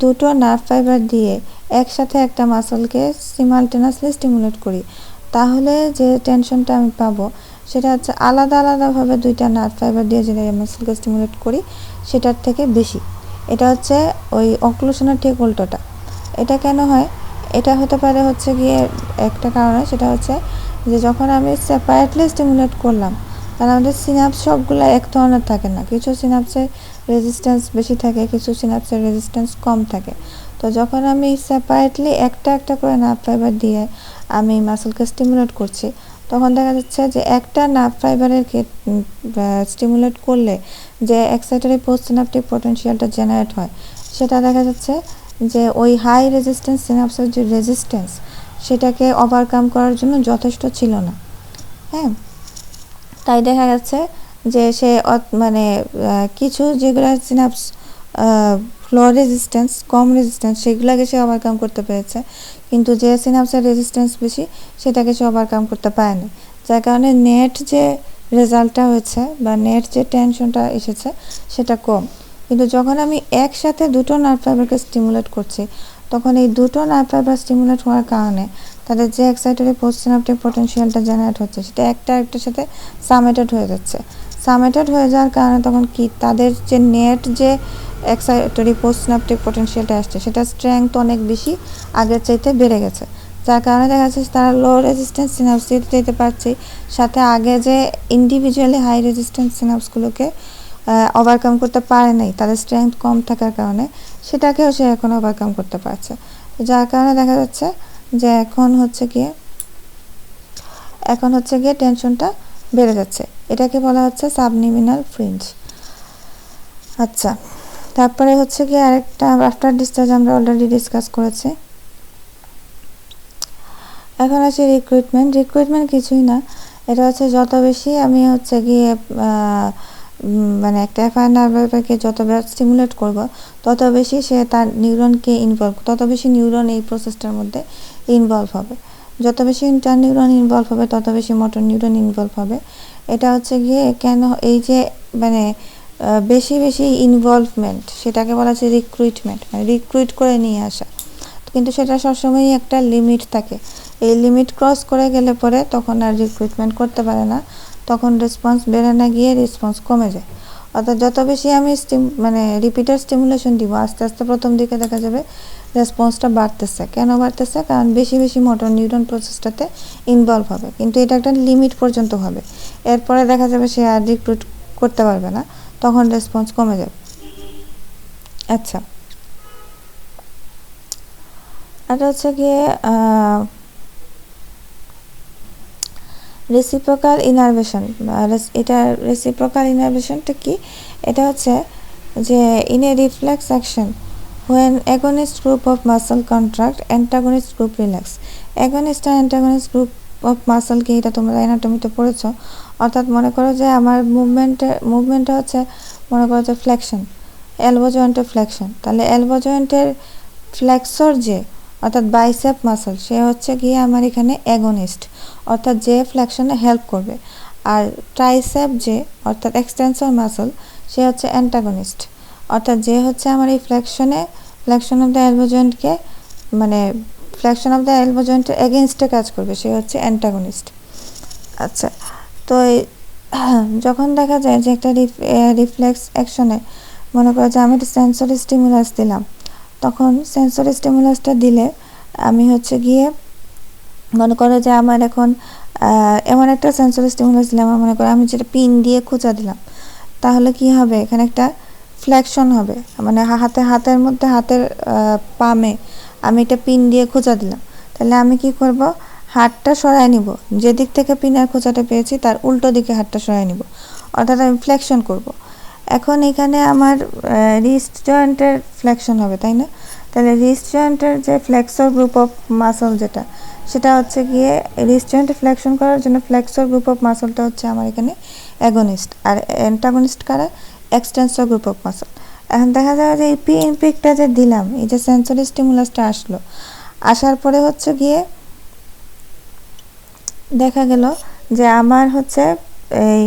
দুটো নার্ভ ফাইবার দিয়ে একসাথে একটা মাসলকে সিমালটেনাসলি স্টিমুলেট করি তাহলে যে টেনশনটা আমি পাবো সেটা হচ্ছে আলাদা আলাদাভাবে দুইটা নার্ভ ফাইবার দিয়ে যেটা মাসলকে স্টিমুলেট করি সেটার থেকে বেশি। এটা হচ্ছে ওই অক্লুশনের ঠিক উল্টোটা। এটা কেন হয়? এটা হতে পারে হচ্ছে গিয়ে একটা কারণে, সেটা হচ্ছে যে যখন আমি সেপারেটলি স্টিমুলেট করলাম তাহলে আমাদের সিনাপস সবগুলো এক ধরনের থাকে না, কিছু সিনাপসের রেজিস্ট্যান্স বেশি থাকে, কিছু সিনাপসের রেজিস্ট্যান্স কম থাকে। তো যখন আমি সেপারেটলি একটা একটা করে নার্ভ ফাইবার দিয়ে আমি মাসলকে স্টিমুলেট করছি তখন দেখা যাচ্ছে যে একটা নার্ভ ফাইবারের স্টিমুলেট করলে যে এক্সাইটরি পোস্ট সিনাপটিক পটেনশিয়ালটা জেনারেট হয় সেটা দেখা যাচ্ছে যে ওই হাই রেজিস্ট্যান্স সিনাপসের যে রেজিস্ট্যান্স সেটাকে ওভারকাম করার জন্য যথেষ্ট ছিল না। হ্যাঁ, তাই দেখা যাচ্ছে যে সে মানে কিছু যেগুলো সিনাপস লো রেজিস্ট্যান্স কম রেজিস্ট্যান্স সেগুলোকে সে ওভারকাম করতে পেরেছে, কিন্তু যে সিনাপসের রেজিস্ট্যান্স বেশি সেটাকে সে ওভারকাম করতে পারেনি, যার কারণে নেট যে রেজাল্টটা হয়েছে বা নেট যে টেনশনটা এসেছে সেটা কম। কিন্তু যখন আমি একসাথে দুটো নার্ভ ফাইবারকে স্টিমুলেট করছি তখন এই দুটো নার্ভ ফাইবার স্টিমুলেট হওয়ার কারণে তাদের যে এক্সাইটরি পোস্ট সিনাপটিক পটেনশিয়ালটা জেনারেট হচ্ছে সেটা একটা একটার সাথে সামেটেড হয়ে যাচ্ছে। সামেটেড হয়ে যাওয়ার কারণে তখন কি তাদের যে নেট যে এক্সাইটরি পোস্ট সিনাপটিক পটেনশিয়ালটা আসছে সেটা স্ট্রেংথ অনেক বেশি আগের চাইতে বেড়ে গেছে, যার কারণে দেখা যাচ্ছে তারা লো রেজিস্ট্যান্স সিনাপস দিতে পারছে, সাথে আগে যে ইন্ডিভিজুয়ালি হাই রেজিস্ট্যান্স সিনাপসগুলোকে ওভারকাম করতে পারে নাই তাদের স্ট্রেংথ কম থাকার কারণে সেটাকেও সে এখন ওভারকাম করতে পারছে, যার কারণে দেখা যাচ্ছে যে এখন হচ্ছে গিয়ে টেনশনটা বেড়ে যাচ্ছে। এটাকে বলা হচ্ছে সাবনিমিনাল ফ্রিঞ্জ। আচ্ছা, তারপরে হচ্ছে গিয়ে আরেকটা আফটার ডিসচার্জ আমরা অলরেডি ডিসকাস করেছি। এখন আসি রিক্রুটমেন্ট কিছুই না, এটা হচ্ছে যত বেশি আমি হচ্ছে গিয়ে মানে একটা এফআইআর নার্ভকে যত স্টিমুলেট করব তত বেশি সে তার নিউরনকে তত বেশি নিউরন এই প্রসেসটার মধ্যে ইনভলভ হবে, যত বেশি ইন্টার নিউরন ইনভলভ হবে তত বেশি মোটর নিউরন ইনভলভ হবে। এটা হচ্ছে গিয়ে কেন এই যে মানে বেশি বেশি ইনভলভমেন্ট সেটাকে বলা হচ্ছে রিক্রুটমেন্ট, মানে রিক্রুট করে নিয়ে আসা, কিন্তু সেটা সবসময়ই একটা লিমিট থাকে। এই লিমিট ক্রস করে গেলে পরে তখন আর রিক্রুটমেন্ট করতে পারে না, তখন রেসপন্স বেড়ে না গিয়ে রেসপন্স কমে যায়। অর্থাৎ যত বেশি আমি মানে রিপিটার স্টিমুলেশন দিব আস্তে আস্তে প্রথম দিকে দেখা যাবে রেসপন্সটা বাড়তেছে। কেন বাড়তেছে? কারণ বেশি বেশি মোটর নিউরন প্রসেসটাতে ইনভলভ হবে, কিন্তু এটা একটা লিমিট পর্যন্ত হবে, এরপরে দেখা যাবে সে আর রিক্রুট করতে পারবে না, তখন রেসপন্স কমে যাবে। আচ্ছা, এটা হচ্ছে গিয়ে রেসিপ্রোকাল ইনারভেশন। এটা রেসিপ্রোকাল ইনারভেশনটা কি? এটা হচ্ছে যে in a reflex action when agonist group of muscle contract antagonist group relax। agonist আর antagonist group of muscle কি এটা তোমরা অ্যানাটমিতে পড়েছো। অর্থাৎ মনে করো যে আমার মুভমেন্টটা হচ্ছে মনে করো যে ফ্লেকশন, এলবো জয়েন্টের ফ্লেকশন, তাহলে এলবো জয়েন্টের ফ্লেক্সর যে অর্থাৎ বাইসেপ মাসল সে হচ্ছে গিয়ে আমার এখানে অ্যাগনিস্ট, অর্থাৎ যে ফ্লেকশনে হেল্প করবে, আর ট্রাইসেপ যে অর্থাৎ এক্সটেন্সর মাসল সে হচ্ছে অ্যান্টাগনিস্ট, অর্থাৎ যে হচ্ছে আমার এই ফ্লেকশন অফ দ্য এলবো জয়েন্টকে মানে ফ্লেকশন অফ দ্য এলবো জয়েন্টের এগেনস্টে কাজ করবে সে হচ্ছে অ্যান্টাগনিস্ট। আচ্ছা, তো যখন দেখা যায় যে একটা রিফ্লেক্স অ্যাকশনে মনে করো যে আমি একটা সেন্সরি স্টিমুলাস দিলাম, তখন সেন্সরি স্টিমুলাসটা দিলে আমি হচ্ছে গিয়ে মনে করো যে আমার এখন এমন একটা সেন্সরি স্টিমুলাস দিলাম, মনে করো আমি যেটা পিন দিয়ে খোঁচা দিলাম, তাহলে কি হবে? এখানে একটা ফ্লেকশন হবে, মানে হাতের মধ্যে হাতের পামে আমি একটা পিন দিয়ে খোঁচা দিলাম, তাহলে আমি কি করব? হাতটা সরায় নিব, যে দিক থেকে পিনের খোঁচাটা পেয়েছি তার উল্টো দিকে হাতটা সরায় নিব, অর্থাৎ আমি ফ্লেকশন করব। এখন এখানে আমার রিস্ট জয়েন্টের ফ্লেকশন হবে, তাই না? তাহলে রিস্ট জয়েন্টের যে ফ্লেক্সর গ্রুপ অফ মাসল যেটা সেটা হচ্ছে গিয়ে রিস্ট জয়েন্টে ফ্লেকশন করার জন্য ফ্লেক্সর গ্রুপ অফ মাসলটা হচ্ছে আমার এখানে অ্যাগনিস্ট, আর অ্যান্টাগনিস্ট কারা? Extensor group of muscle. এখন দেখা যায় যে এই পিকটা যে দিলাম, এই যে সেন্সরি স্টিমুলাসটা আসার পরে হচ্ছে গিয়ে দেখা গেল যে আমার হচ্ছে এই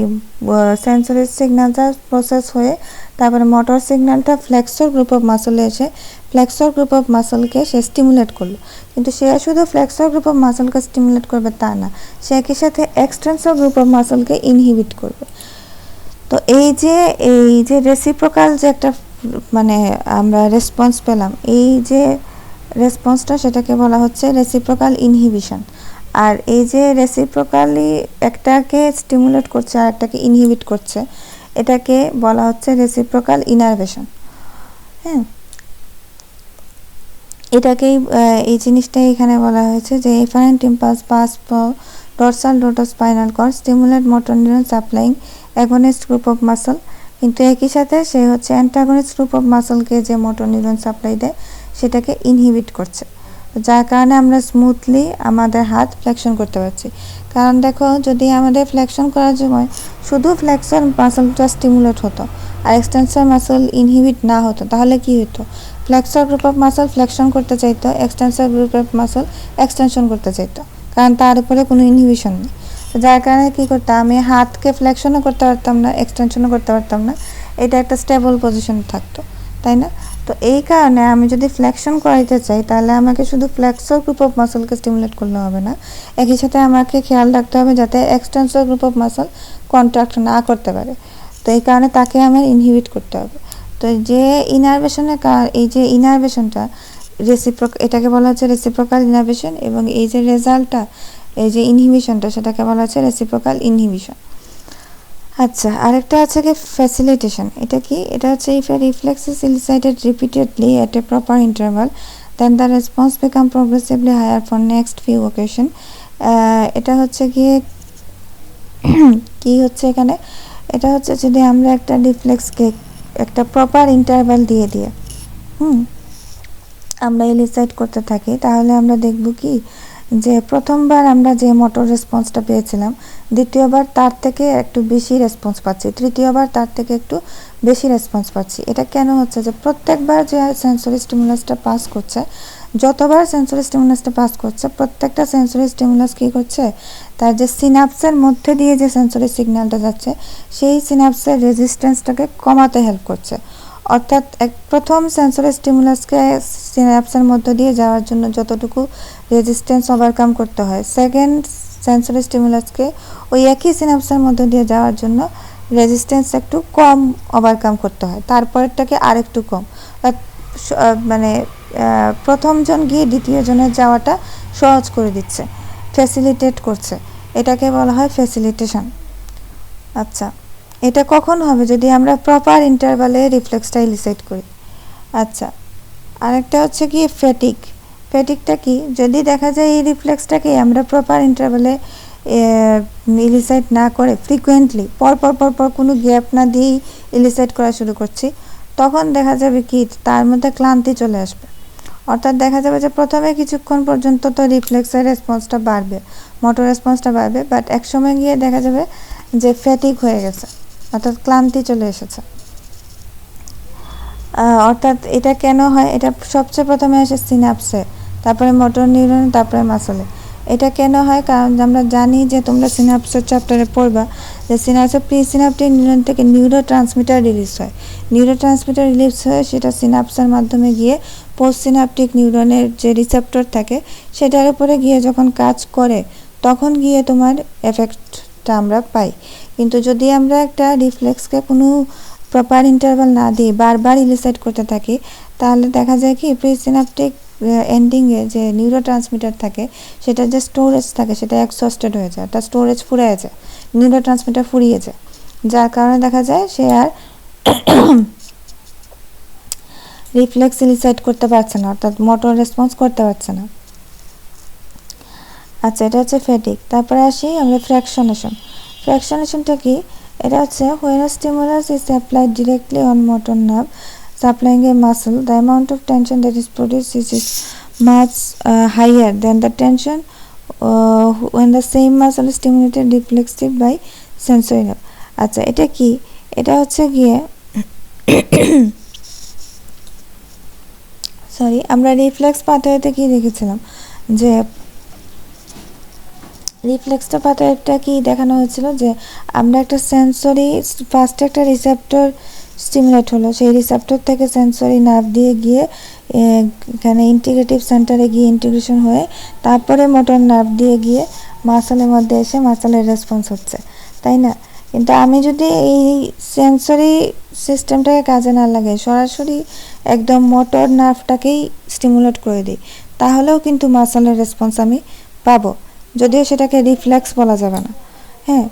সেন্সরি সিগন্যালটা প্রসেস হয়ে তারপরে মোটর সিগন্যালটা ফ্লেক্সর গ্রুপ অফ মাসলে এসে ফ্লেক্সর গ্রুপ অফ মাসলকে সে স্টিমুলেট করলো। কিন্তু সে শুধু ফ্লেক্সর গ্রুপ অফ মাসলকে স্টিমুলেট করবে তা না, সে একই সাথে এক্সটেন্সর গ্রুপ অফ মাসলকে ইনহিবিট করবে। তো এই যে রেসিপ্রোকাল যে একটা মানে আমরা রেসপন্স পেলাম, এই যে রেসপন্সটা সেটাকে বলা হচ্ছে রেসিপ্রোকাল ইনহিবিশন। আর এই যে রেসিপ্রোকালি একটাকে স্টিমুলেট করছে আর একটাকে ইনহিবিট করছে, এটাকে বলা হচ্ছে রেসিপ্রোকাল ইনারভেশন। হ্যাঁ, এটাকেই এই জিনিসটাই এখানে বলা হয়েছে যে efferent impulse pass dorsal root of spinal cord stimulate motor neuron supplying agonist group of muscle. কিন্তু একই সাথে সে হচ্ছে অ্যান্টাগনিস্ট গ্রুপ অফ মাসলকে যে মোটর নিউরন সাপ্লাই দেয় সেটাকে ইনহিবিট করছে, যার কারণে আমরা স্মুথলি আমাদের হাত ফ্লেকশন করতে পারছি। কারণ দেখো, যদি আমাদের ফ্লেকশন করার সময় শুধু ফ্লেক্সর মাসলটা স্টিমুলেট হতো আর এক্সটেন্সর মাসল ইনহিবিট না হতো, তাহলে কি হতো? Flexor group of muscle flexion করতে চাইতো, extensor group of muscle extension করতে চাইতো, কারণ তার উপরে কোনো ইনহিবিশন নেই। যার কারণে কী করতাম, আমি হাতকে ফ্লেকশনও করতে পারতাম না, এক্সটেনশনও করতে পারতাম না, এটা একটা স্টেবল পজিশন থাকতো, তাই না? তো এই কারণে আমি যদি ফ্লেকশন করাইতে চাই তাহলে আমাকে শুধু ফ্লেক্সর গ্রুপ অফ মাসলকে স্টিমুলেট করলে হবে না, একই সাথে আমাকে খেয়াল রাখতে হবে যাতে extensor group of muscle contract না করতে পারে। তো এই কারণে তাকে আমার ইনহিবিট করতে হবে। তো যে ইনারভেশনের এই যে ইনারভেশনটা এটাকে বলা হচ্ছে রেসিপ্রোকাল ইনারভেশন, এবং এই যে রেজাল্টটা এই যে ইনহিবিশনটা সেটাকে বলা হচ্ছে রেসিপ্রোকাল ইনহিবিশন। আচ্ছা, আরেকটা আছে কি ফ্যাসিলিটেশন। এটা কি? এটা হচ্ছে if A reflex is elicited repeatedly at a proper interval then the response become progressively higher for next few occasion. এটা হচ্ছে গিয়ে কি হচ্ছে এখানে, এটা হচ্ছে যদি আমরা একটা রিফ্লেক্সকে একটা প্রপার ইন্টারভাল দিয়ে আমরা এলিসাইট করতে থাকি, তাহলে আমরা দেখব কি যে প্রথমবার আমরা যে মোটর রেসপন্সটা পেয়েছিলাম, দ্বিতীয়বার তার থেকে একটু বেশি রেসপন্স পাচ্ছি, তৃতীয়বার তার থেকে একটু বেশি রেসপন্স পাচ্ছি। এটা কেন হচ্ছে? যে প্রত্যেকবার যে সেন্সরি স্টিমুলাসটা পাস করছে, যতবার সেন্সরি স্টিমুলাসটা পাস করছে, প্রত্যেকটা সেন্সরি স্টিমুলাস কী করছে, তার যে সিনাপসের মধ্যে দিয়ে যে সেন্সরি সিগন্যালটা যাচ্ছে সেই সিনাপসের রেজিস্ট্যান্সটাকে কমাতে হেল্প করছে। অর্থাৎ প্রথম সেন্সরি স্টিমুলাসকে সিনাপসের মধ্য দিয়ে যাওয়ার জন্য যতটুকু রেজিস্ট্যান্স ওভারকাম করতে হয়, সেকেন্ড সেন্সরি স্টিমুলাসকে ওই একই সিনাপসের মধ্য দিয়ে যাওয়ার জন্য রেজিস্ট্যান্স একটু কম ওভারকাম করতে হয়, তারপরেরটাকে আরেকটু কম, মানে প্রথমজন গিয়ে দ্বিতীয়জনের যাওয়াটা সহজ করে দিচ্ছে, ফ্যাসিলিটেট করছে, এটাকে বলা হয় ফ্যাসিলিটেশন। আচ্ছা, এটা কখন হবে? যদি আমরা প্রপার ইন্টারভালে রিফ্লেক্সটা ইলিসাইট করি। আচ্ছা, আরেকটা হচ্ছে কি ফ্যাটিক। ফ্যাটিকটা কি? যদি দেখা যায় এই রিফ্লেক্সটাকে আমরা প্রপার ইন্টারভালে ইলিসাইট না করে ফ্রিকুয়েন্টলি পরপর কোনো গ্যাপ না দিয়েই ইলিসাইট করা শুরু করছি, তখন দেখা যাবে কি তার মধ্যে ক্লান্তি চলে আসবে। অর্থাৎ দেখা যাবে যে প্রথমে কিছুক্ষণ পর্যন্ত তো রিফ্লেক্সের রেসপন্সটা বাড়বে, মোটর রেসপন্সটা বাড়বে, বাট একসময় গিয়ে দেখা যাবে যে ফ্যাটিক হয়ে গেছে, অর্থাৎ ক্লান্তি চলে এসেছে। অর্থাৎ এটা কেন হয়? এটা সবচেয়ে প্রথমে আসে সিনাপসে, তারপরে মোটর নিউরন, তারপরে মাসলে। এটা কেন হয়? কারণ আমরা জানি যে তোমরা সিনাপসের চ্যাপ্টারে পড়বা যে সিনাপসের প্রি সিনাপটিক নিউরন থেকে নিউরো ট্রান্সমিটার রিলিজ হয়, নিউরো ট্রান্সমিটার রিলিজ হয়ে সেটা সিনাপসের মাধ্যমে গিয়ে পোস্ট সিনাপটিক নিউরনের যে রিসেপ্টর থাকে সেটার উপরে গিয়ে যখন কাজ করে তখন গিয়ে তোমার এফেক্টটা আমরা পাই। কিন্তু যদি আমরা একটা রিফ্লেক্সকে কোনো প্রপার ইন্টারভাল না দিয়ে বারবার ইলিসাইট করতে থাকি, তাহলে দেখা যায় কি প্রিসিনাপটিক এন্ডিংয়ে যে নিউরো ট্রান্সমিটার থাকে সেটা যে স্টোরেজ থাকে সেটা এক্সস্টেড হয়ে যায়, তার স্টোরেজ ফুরিয়ে যায়, নিউরো ট্রান্সমিটার ফুরিয়ে যায়, যার কারণে দেখা যায় সে আর রিফ্লেক্স ইলিসাইট করতে পারছে না, অর্থাৎ মোটর রেসপন্স করতে পারছে না। আচ্ছা, এটা হচ্ছে ফ্যাটিক। তারপরে আসি আমরা ফ্র্যাকশনেশন। ফ্র্যাকশনেশনটা কি? এটা হচ্ছে when a stimulus is applied directly on motor nerve supplying a muscle, the amount of tension that is produced is much higher than the tension when the same muscle is stimulated reflexively by sensory nerve. আচ্ছা, এটা কি? এটা হচ্ছে গিয়ে আমরা reflex পাথওয়েতে কি দেখেছিলাম যে রিফ্লেক্সটা পাতাটা কি দেখানো হয়েছিল যে আমরা একটা সেন্সরি ফার্স্টে একটা রিসেপ্টর স্টিমুলেট হলো, সেই রিসেপ্টর থেকে সেন্সরি নার্ভ দিয়ে গিয়ে এখানে ইন্টিগ্রেটিভ সেন্টারে গিয়ে ইন্টিগ্রেশন হয়ে তারপরে মোটর নার্ভ দিয়ে গিয়ে মাসলের মধ্যে এসে মাসলের রেসপন্স হচ্ছে, তাই না? কিন্তু আমি যদি এই সেন্সরি সিস্টেমটাকে কাজে না লাগাই, সরাসরি একদম মোটর নার্ভটাকেই স্টিমুলেট করে দিই, তাহলেও কিন্তু মাসলের রেসপন্স আমি পাবো, যদিও সেটাকে রিফ্লেক্স বলা যাবে না। হ্যাঁ,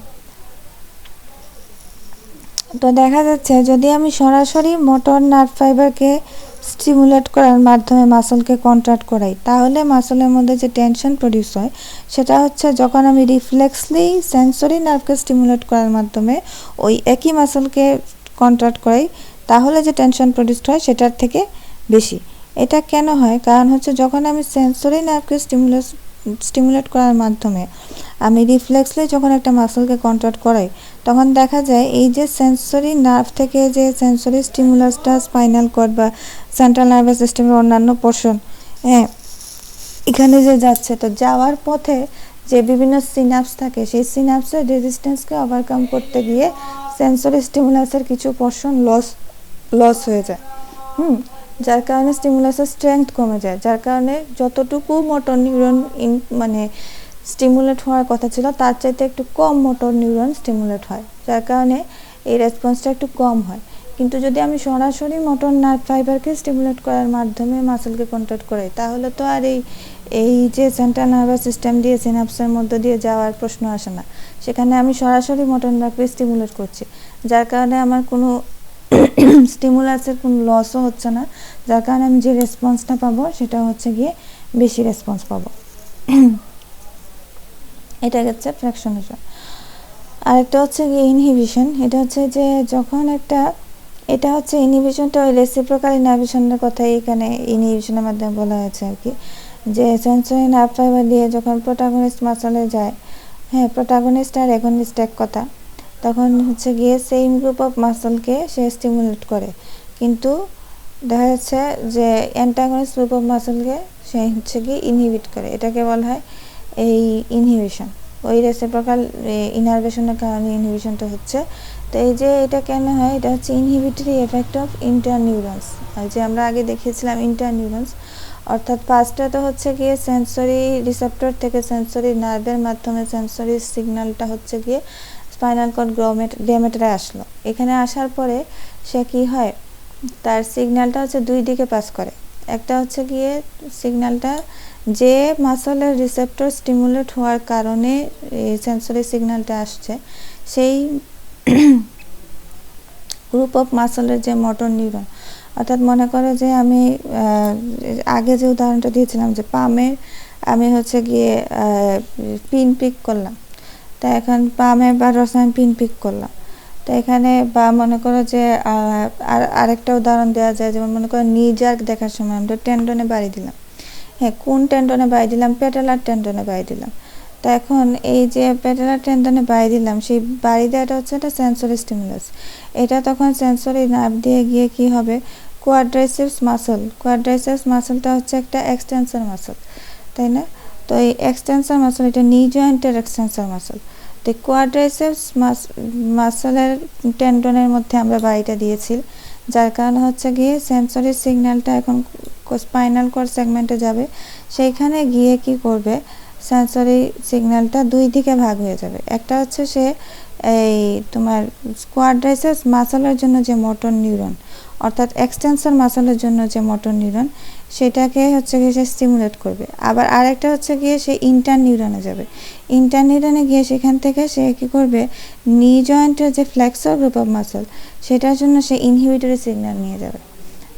তো দেখা যাচ্ছে যদি আমি সরাসরি মোটর নার্ভ ফাইবারকে স্টিমুলেট করার মাধ্যমে মাসলকে কন্ট্রাক্ট করাই, তাহলে মাসলের মধ্যে যে টেনশন প্রডিউস হয় সেটা হচ্ছে যখন আমি রিফ্লেক্সলি সেন্সরি নার্ভকে স্টিমুলেট করার মাধ্যমে ওই একই মাসলকে কন্ট্রাক্ট করাই, তাহলে যে টেনশন প্রডিউস হয় সেটার থেকে বেশি। এটা কেন হয়? কারণ হচ্ছে যখন আমি সেন্সরি নার্ভকে স্টিমুলেট করার মাধ্যমে আমি রিফ্লেক্সলি যখন একটা মাসলকে কন্ট্রাক্ট করাই, তখন দেখা যায় এই যে সেন্সরি নার্ভ থেকে যে সেন্সরি স্টিমুলাসটা স্পাইনাল কর্ড বা সেন্ট্রাল নার্ভাস সিস্টেমের অন্যান্য পোর্শন, হ্যাঁ, এখানে যে যাচ্ছে, তো যাওয়ার পথে যে বিভিন্ন সিনাপস থাকে, সেই সিনাপসের রেজিস্ট্যান্সকে ওভারকাম করতে গিয়ে সেন্সরি স্টিমুলাসের কিছু পোর্শন লস হয়ে যায়। যার কারণে স্টিমুলাসের স্ট্রেংথ কমে যায়, যার কারণে যতটুকু মোটর নিউরন মানে স্টিমুলেট হওয়ার কথা ছিল তার চাইতে একটু কম মোটর নিউরন স্টিমুলেট হয়, যার কারণে এই রেসপন্সটা একটু কম হয়। কিন্তু যদি আমি সরাসরি মোটর নার্ভ ফাইবারকে স্টিমুলেট করার মাধ্যমে মাসলকে কন্ট্রাক্ট করাই, তাহলে তো আর এই যে সেন্ট্রাল নার্ভাস সিস্টেম দিয়ে সিনাপসের মধ্যে দিয়ে যাওয়ার প্রশ্ন আসে না। সেখানে আমি সরাসরি মোটর নার্ভকে স্টিমুলেট করছি, যার কারণে আমার কোনো স্টিমুলাসের কোনো লসও হচ্ছে না, যার কারণে আমি যে রেসপন্সটা পাবো সেটা হচ্ছে গিয়ে বেশি রেসপন্স পাবো। এটা হচ্ছে ফ্র্যাকশনেশন। আরেকটা হচ্ছে গিয়ে ইনহিবিশন। এটা হচ্ছে যে যখন এটা হচ্ছে ইনহিবিশনটা ওই রেসিপ্রোকাল ইনহিবিশনের কথাই এখানে ইনহিবিশনের মাধ্যমে বলা হয়েছে আর কি, যে সেন্সরি নার্ভ ফাইবার দিয়ে যখন প্রোটাগনিস্ট মাসলে যায়, হ্যাঁ, প্রোটাগনিস্ট আর অ্যাগনিস্ট এক কথা, তখন হচ্ছে গিয়ে সেম গ্রুপ অফ মাসলকে সে স্টিমুলেট করে, কিন্তু দেখা যাচ্ছে যে অ্যান্টাগনিস্ট গ্রুপ অফ মাসলকে সে হচ্ছে গিয়ে ইনহিবিট করে। এটাকে বলা হয় এই ইনহিবিশন। ওই রেসিপ্রোকাল ইনারভেশনের কারণে ইনহিবিশনটা হচ্ছে। তো এই যে এটা কেন হয়, এটা হচ্ছে ইনহিবিটরি এফেক্ট অফ ইন্টারনিউরনস। আর যে আমরা আগে দেখিয়েছিলাম ইন্টারনিউরনস, অর্থাৎ ফার্স্টে তো হচ্ছে গিয়ে সেন্সরি রিসেপ্টর থেকে সেন্সরি নার্ভের মাধ্যমে সেন্সরি সিগন্যালটা হচ্ছে গিয়ে স্পাইনাল কর্ড গ্রামেটারে আসলো। এখানে আসার পরে সে কি হয়, তার সিগন্যালটা হচ্ছে দুই দিকে পাস করে। একটা হচ্ছে গিয়ে সিগন্যালটা যে মাসলের রিসেপ্টর স্টিমুলেট হওয়ার কারণে সেন্সরি সিগন্যালটা আসছে, সেই গ্রুপ অফ মাসলের যে মোটর নিউরন, অর্থাৎ মনে করো যে আমি আগে যে উদাহরণটা দিয়েছিলাম যে পামের আমি হচ্ছে গিয়ে পিন পিক করলাম, তা এখন পামের বা রসায়ন পিন পিক করলাম, তো এখানে বা মনে করো যে আরেকটা উদাহরণ দেওয়া যায়, যেমন মনে করো নি জার্ক দেখার সময় আমরা টেন্ডনে বাড়ি দিলাম, হ্যাঁ, কোন টেন্ডনে বাড়ি দিলাম? পেটালার টেন্ডনে বাড়ি দিলাম। তো এখন এই যে পেটালার টেন্ডনে বাড়ি দিলাম, সেই বাড়ি দেওয়াটা হচ্ছে একটা সেন্সরি স্টিমুলাস। এটা তখন সেন্সরি নার্ভ দিয়ে গিয়ে কি হবে, কোয়াড্রাইসেপস মাসলটা হচ্ছে একটা এক্সটেন্সর মাসল, তাই না? তো এই এক্সটেন্সর মাসল, এটা নি জয়েন্টের এক্সটেন্সর মাসল। তো কোয়াড্রাইসেপস মাসলের টেন্ডনের মধ্যে আমরা বাড়িটা দিয়েছি, যার কারণে হচ্ছে গিয়ে সেন্সরি সিগন্যালটা এখন স্পাইনাল কর্ড সেগমেন্টে যাবে, সেইখানে গিয়ে কি করবে, সেন্সরি সিগন্যালটা দুই দিকে ভাগ হয়ে যাবে। একটা হচ্ছে সে এই তোমার কোয়াড্রাইসেপস মাসলের জন্য যে মোটর নিউরন, অর্থাৎ এক্সটেন্সর মাসলের জন্য যে মোটর নিউরন, সেটাকে হচ্ছে গিয়ে সে স্টিমুলেট করবে। আবার আরেকটা হচ্ছে গিয়ে সে ইন্টার নিউরনে যাবে। ইন্টার নিউরনে গিয়ে সেখান থেকে সে কী করবে, নি জয়েন্টের যে ফ্লেক্সর গ্রুপ অফ মাসল, সেটার জন্য সে ইনহিবিটরি সিগন্যাল নিয়ে যাবে।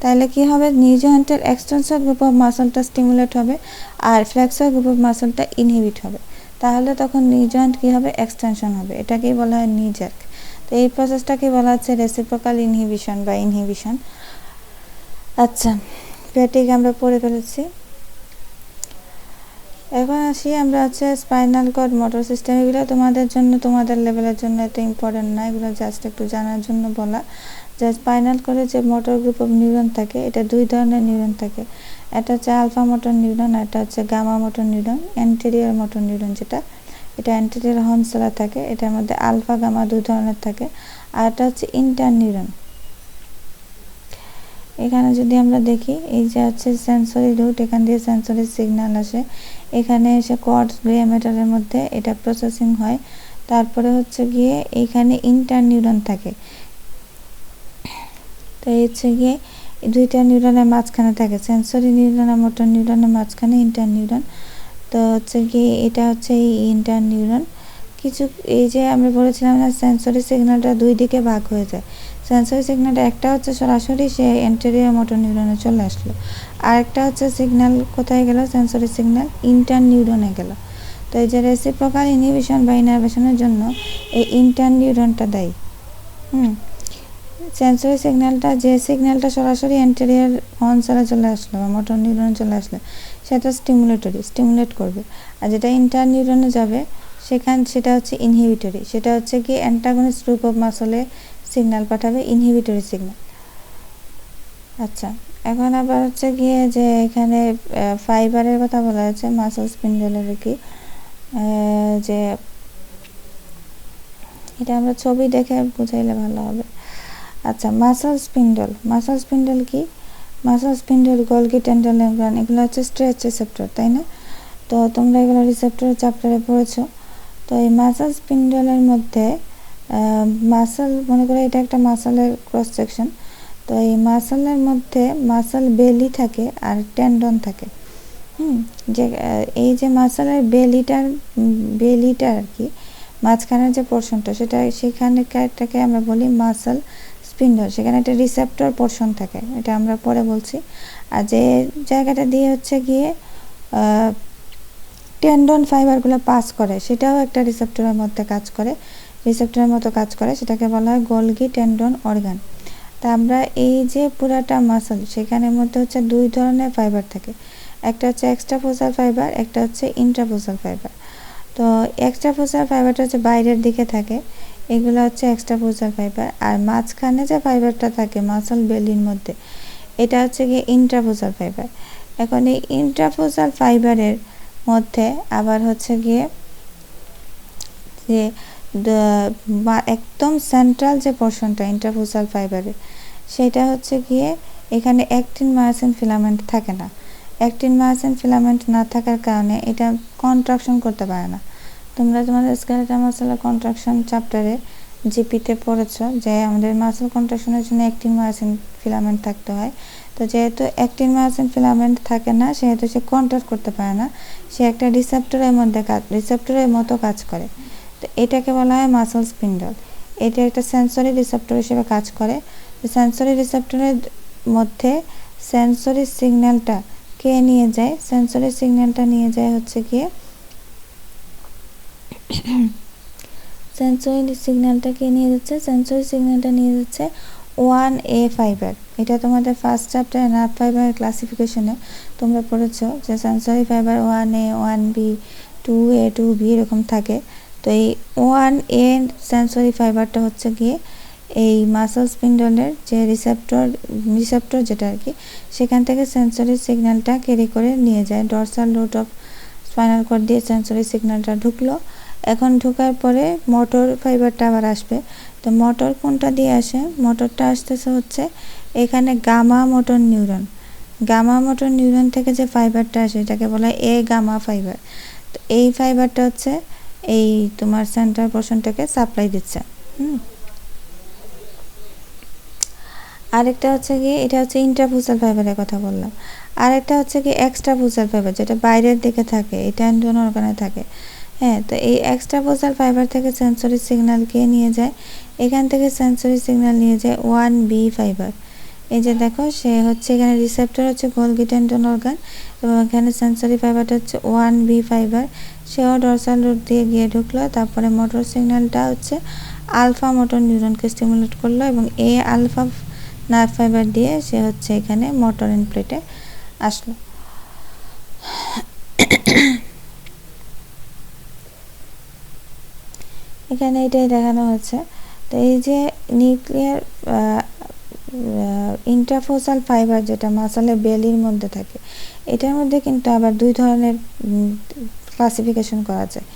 তাহলে কি হবে, নি জয়েন্টের এক্সটেন্সর গ্রুপ অফ মাসলটা স্টিমুলেট হবে আর ফ্লেক্সর গ্রুপ অফ মাসলটা ইনহিবিট হবে। তাহলে তখন নি জয়েন্ট কী হবে, এক্সটেনশন হবে। এটাকেই বলা হয় নি জার্ক। তো এই প্রসেসটাকে বলা হচ্ছে রেসিপ্রোকাল ইনহিবিশন বা ইনহিবিশন। আচ্ছা, ফ্যাটিগ আমরা পড়ে ফেলেছি। এখন আসি আমরা হচ্ছে স্পাইনাল কর্ড মোটর সিস্টেম। এগুলো তোমাদের জন্য, তোমাদের লেভেলের জন্য এত ইম্পর্টেন্ট না, এগুলো জাস্ট একটু জানার জন্য বলা, যে স্পাইনাল কর্ডে যে মোটর গ্রুপ অফ নিউরন থাকে, এটা দুই ধরনের নিউরন থাকে। এটা হচ্ছে আলফা মোটর নিউরন, আর এটা হচ্ছে gamma motor neuron, anterior motor neuron যেটা। এটা অ্যান্টেরিয়র হর্ন সেল থাকে, এটার মধ্যে আলফা গামা দুই ধরনের থাকে। আর এটা হচ্ছে ইন্টারনিউরন। এখানে যদি আমরা দেখি, এই যে হচ্ছে সেন্সরি রুট, এখান দিয়ে সেন্সরি সিগন্যাল আসে, এখানে এসে কোয়ার্টজ গ্রে ম্যাটারের মধ্যে এটা প্রসেসিং হয়। তারপরে হচ্ছে গিয়ে এইখানে ইন্টারনিউরন থাকে। তো এই হচ্ছে গিয়ে দুইটা নিউরনের মাঝখানে থাকে, সেন্সরি নিউরন আর মোটর নিউরনের মাঝখানে ইন্টারনিউরন। তো হচ্ছে গিয়ে এটা হচ্ছে এই ইন্টারনিউরন। কিছু এই যে আমরা বলেছিলাম না, সেন্সরি সিগন্যালটা দুই দিকে ভাগ হয়ে যায়। সেন্সরি সিগন্যালটা একটা হচ্ছে সরাসরি সে এন্টেরিয়র মোটর নিউরনে চলে আসলো, আর একটা হচ্ছে সিগন্যাল কোথায় গেল, সেন্সরি সিগন্যাল ইন্টারনিউরনে গেল। তো এই যে রেসিপ্রোকাল ইনহিবিশন বা ইনারভেশনের জন্য এই ইন্টারনিউরনটা দায়ী। সেন্সরি সিগন্যালটা, যে সিগন্যালটা সরাসরি এন্টেরিয়র হর্ন সেলে চলে আসলো বা মোটর নিউরনে চলে আসলো, সেটা স্টিমুলেট করবে। আর যেটা ইন্টারনিউরনে যাবে সেটা হচ্ছে ইনহিবিটরি, সেটা হচ্ছে কি অ্যান্টাগনিস্ট গ্রুপ অফ মাসলে সিগন্যাল পাঠাবে, ইনহিবিটরি সিগন্যাল। আচ্ছা, এখন আবার হচ্ছে গিয়ে যে এখানে ফাইবারের কথা বলা হয়েছে, মাসল স্পিন্ডলের কি, যে এটা আমরা ছবি দেখে বুঝাইলে ভালো হবে। আচ্ছা, মাসল স্পিন্ডল কি? Muscle spindle, Golgi tendon neuron, এগুলো হচ্ছে স্ট্রেচ রিসেপ্টর, তাই না? তো তোমরা এগুলো রিসেপ্টরের চ্যাপ্টারে পড়েছো। তো এই মাসল স্পিন্ডলের মধ্যে মাসল, মনে করো এটা একটা মাসলের ক্রস সেকশন। তো এই মাসলের মধ্যে মাসল বেলি থাকে আর টেন্ডন থাকে। যে এই যে মাসলের বেলিটা আর কি, মাঝখানের যে পোর্শনটা, সেখানটাকে আমরা বলি মাসল স্পিন্ডল। সেখানে একটা রিসেপ্টর পোর্শন থাকে, এটা আমরা পরে বলছি। আর যে জায়গাটা দিয়ে হচ্ছে গিয়ে টেন্ডন ফাইবারগুলো পাস করে, সেটাও একটা রিসেপ্টরের মতো কাজ করে, সেটাকে বলা হয় গোলগি টেন্ডন অর্গান। তা আমরা এই যে পুরাটা মাসল, সেখানের মধ্যে হচ্ছে দুই ধরনের ফাইবার থাকে, একটা হচ্ছে এক্সট্রাফোসাল ফাইবার, একটা হচ্ছে ইন্ট্রাফোসাল ফাইবার। তো এক্সট্রাফোসাল ফাইবারটা হচ্ছে বাইরের দিকে থাকে, এগুলো হচ্ছে এক্সট্রাফোসাল ফাইবার। আর মাঝখানে যে ফাইবারটা থাকে মাসল বেলির মধ্যে, এটা হচ্ছে গিয়ে ইন্ট্রাফোসাল ফাইবার। এখন এই ইন্ট্রাফোসাল ফাইবারের মধ্যে আবার হচ্ছে গিয়ে যে একদম সেন্ট্রাল যে পোর্শনটা ইন্ট্রাফোসাল ফাইবারের, সেটা হচ্ছে গিয়ে এখানে অ্যাক্টিন মায়োসিন ফিলামেন্ট থাকে না। অ্যাক্টিন মায়োসিন ফিলামেন্ট না থাকার কারণে এটা কন্ট্রাকশন করতে পারে না। তোমরা তোমাদের স্কেলেটাল মাসলের কন্ট্রাকশন চ্যাপ্টারে জিপিতে পড়েছো যে আমাদের মাসল কন্ট্রাকশনের জন্য অ্যাক্টিন মায়োসিন ফিলামেন্ট থাকতে হয়। তো যেহেতু অ্যাক্টিন মায়োসিন ফিলামেন্ট থাকে না, সেহেতু সে কন্ট্রাক্ট করতে পারে না, সে একটা রিসেপ্টরের মতো কাজ করে। তো এটাকে বলা হয় মাসল স্পিন্ডল। এটা একটা সেন্সরি রিসেপ্টর হিসেবে কাজ করে। সেন্সরি রিসেপ্টরের মধ্যে সেন্সরি সিগন্যালটা কে নিয়ে যায়? সেন্সরি সিগন্যালটা নিয়ে যায় হচ্ছে গিয়ে সেন্সরি সিগন্যালটা নিয়ে যাচ্ছে 1A ফাইবার। এটা তোমাদের ফার্স্ট চ্যাপ্টারে নার্ভ ফাইবারের ক্লাসিফিকেশনে তোমরা পড়েছো যে sensory fibre 1A, 1B, 2A, 2B এরকম থাকে। তো এই 1A সেন্সরি ফাইবারটা হচ্ছে গিয়ে এই মাসল স্পিন্ডলের যে রিসেপ্টর যেটা আর কি, সেখান থেকে সেন্সরি সিগন্যালটা ক্যারি করে নিয়ে যায় dorsal root of spinal cord দিয়ে। সেন্সরি সিগন্যালটা ঢুকলো, এখন ঢোকার পরে মোটর ফাইবারটা আবার আসবে। তো মোটর কোনটা দিয়ে আসে? মোটরটা আসতেছে হচ্ছে এখানে গামা মোটর নিউরন থেকে যে ফাইবারটা আসে এটাকে বলা হয় এ গামা ফাইবার। তো এই ফাইবারটা হচ্ছে এই তোমার সেন্ট্রাল পোর্শনটাকে সাপ্লাই দিচ্ছে। আরেকটা হচ্ছে গিয়ে, এটা হচ্ছে ইন্ট্রাফোসাল ফাইবারের কথা বললাম। আরেকটা হচ্ছে কি এক্সট্রাফোসাল ফাইবার, যেটা বাইরের দিকে থাকে, এই টেন্ডন অর্গানে থাকে। হ্যাঁ, তো এই এক্সট্রাফোসাল ফাইবার থেকে সেন্সরি সিগন্যাল কে নিয়ে যায়? এখান থেকে সেন্সরি সিগন্যাল নিয়ে যায় 1B ফাইবার। এই যে দেখো, সে হচ্ছে এখানে রিসেপ্টর হচ্ছে গোলগি টেন্ডন অর্গান, এবং এখানে সেন্সরি ফাইবারটা হচ্ছে 1B ফাইবার। সেও ডরসাল রুট দিয়ে গিয়ে ঢুকলো, তারপরে মোটর সিগন্যালটা হচ্ছে আলফা মোটর নিউরনকে স্টিমুলেট করলো, এবং এই আলফা নার্ভ ফাইবার দিয়ে সে হচ্ছে এখানে মোটর এন্ড প্লেটে আসলো। এখানে এটাই দেখানো হচ্ছে। তো এই যে নিউক্লিয়ার ইন্ট্রাফোসাল ফাইবার যেটা মাসলের বেলির মধ্যে থাকে, এটার মধ্যে কিন্তু আবার দুই ধরনের ক্লাসিফিকেশন করা যায়।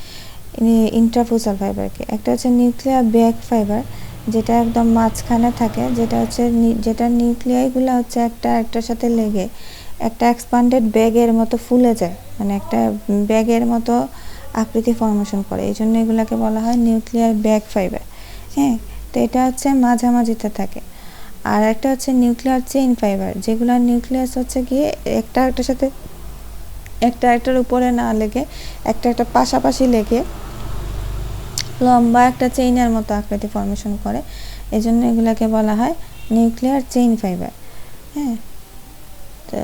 ইন্ট্রাফোসাল ফাইবারকে। একটা হচ্ছে নিউক্লিয়ার ব্যাক ফাইবার, যেটা একদম মাঝখানে থাকে, যেটা হচ্ছে যেটা নিউক্লিয়াইগুলো হচ্ছে একটা একটার সাথে লেগে একটা এক্সপান্ডেড ব্যাগের মতো ফুলে যায়, মানে একটা ব্যাগের মতো আকৃতি ফর্মেশন করে, এই জন্য এগুলোকে বলা হয় নিউক্লিয়ার ব্যাক ফাইবার। হ্যাঁ, তো এটা হচ্ছে মাঝামাঝিতে থাকে। আর একটা হচ্ছে নিউক্লিয়ার চেইন ফাইবার, যেগুলো নিউক্লিয়াস হচ্ছে গিয়ে একটা একটার সাথে একটা একটার উপরে না লেগে একটা একটা পাশাপাশি লেগে লম্বা একটা চেইনের মতো আকৃতি ফর্মেশন করে, এই জন্য এগুলাকে বলা হয় নিউক্লিয়ার চেইন ফাইবার। হ্যাঁ, তো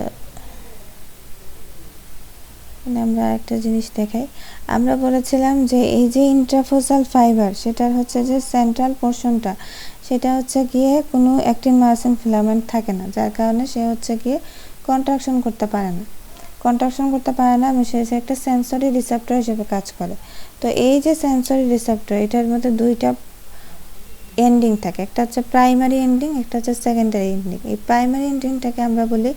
আমরা একটা জিনিস দেখাই। আমরা বলেছিলাম যে এই যে ইন্ট্রাফোসাল ফাইবার, সেটার হচ্ছে যে সেন্ট্রাল পোর্শনটা, সেটা হচ্ছে গিয়ে কোনো অ্যাক্টিন মায়োসিন ফিলামেন্ট থাকে না, যার কারণে সে হচ্ছে গিয়ে কন্ট্রাকশন করতে পারে না। সে একটা সেন্সরি রিসেপ্টর হিসেবে কাজ করে। তো এই যে সেন্সরি রিসেপ্টর, এটার মধ্যে দুইটা এন্ডিং থাকে, একটা হচ্ছে প্রাইমারি এন্ডিং, একটা হচ্ছে সেকেন্ডারি এন্ডিং। এই প্রাইমারি এন্ডিংটাকে আমরা বলি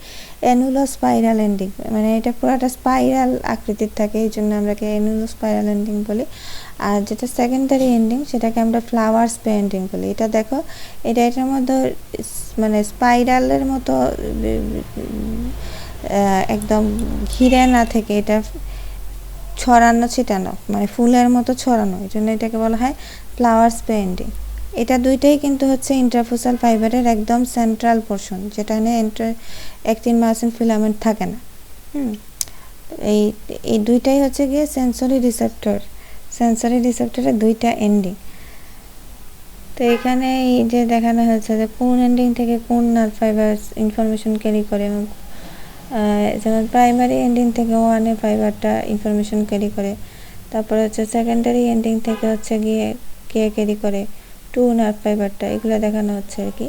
অ্যানুলোস্পাইরাল এন্ডিং, মানে এটা পুরোটা স্পাইরাল আকৃতির থাকে, এই জন্য আমরা অ্যানুলোস্পাইরাল এন্ডিং বলি। আর যেটা সেকেন্ডারি এন্ডিং, সেটাকে আমরা ফ্লাওয়ার স্পে এন্ডিং বলি। এটা দেখো, এটার মধ্যে মানে স্পাইরালের মতো একদম ঘিরে না থেকে এটা ছড়ানো ছিটানো, মানে ফুলের মতো ছড়ানো, এই জন্য এটাকে বলা হয় ফ্লাওয়ার স্পে এন্ডিং। এটা দুইটাই কিন্তু হচ্ছে ইন্ট্রাফোসাল ফাইবারের একদম সেন্ট্রাল পোর্শন, যেটা অ্যাক্টিন মায়োসিন ফিলামেন্ট থাকে না। এই দুইটাই হচ্ছে গিয়ে সেন্সরি রিসেপ্টরের দুইটা এন্ডিং। তো এখানে এই যে দেখানো হয়েছে যে কোন এন্ডিং থেকে কোন নার্ভ ফাইবার ইনফরমেশন ক্যারি করে, এবং যেমন প্রাইমারি এন্ডিং থেকে ওয়ানে ফাইবারটা ইনফরমেশন ক্যারি করে, তারপরে হচ্ছে সেকেন্ডারি এন্ডিং থেকে হচ্ছে গিয়ে কে ক্যারি করে টু নার্ভ ফাইবারটা, এগুলো দেখানো হচ্ছে আর কি।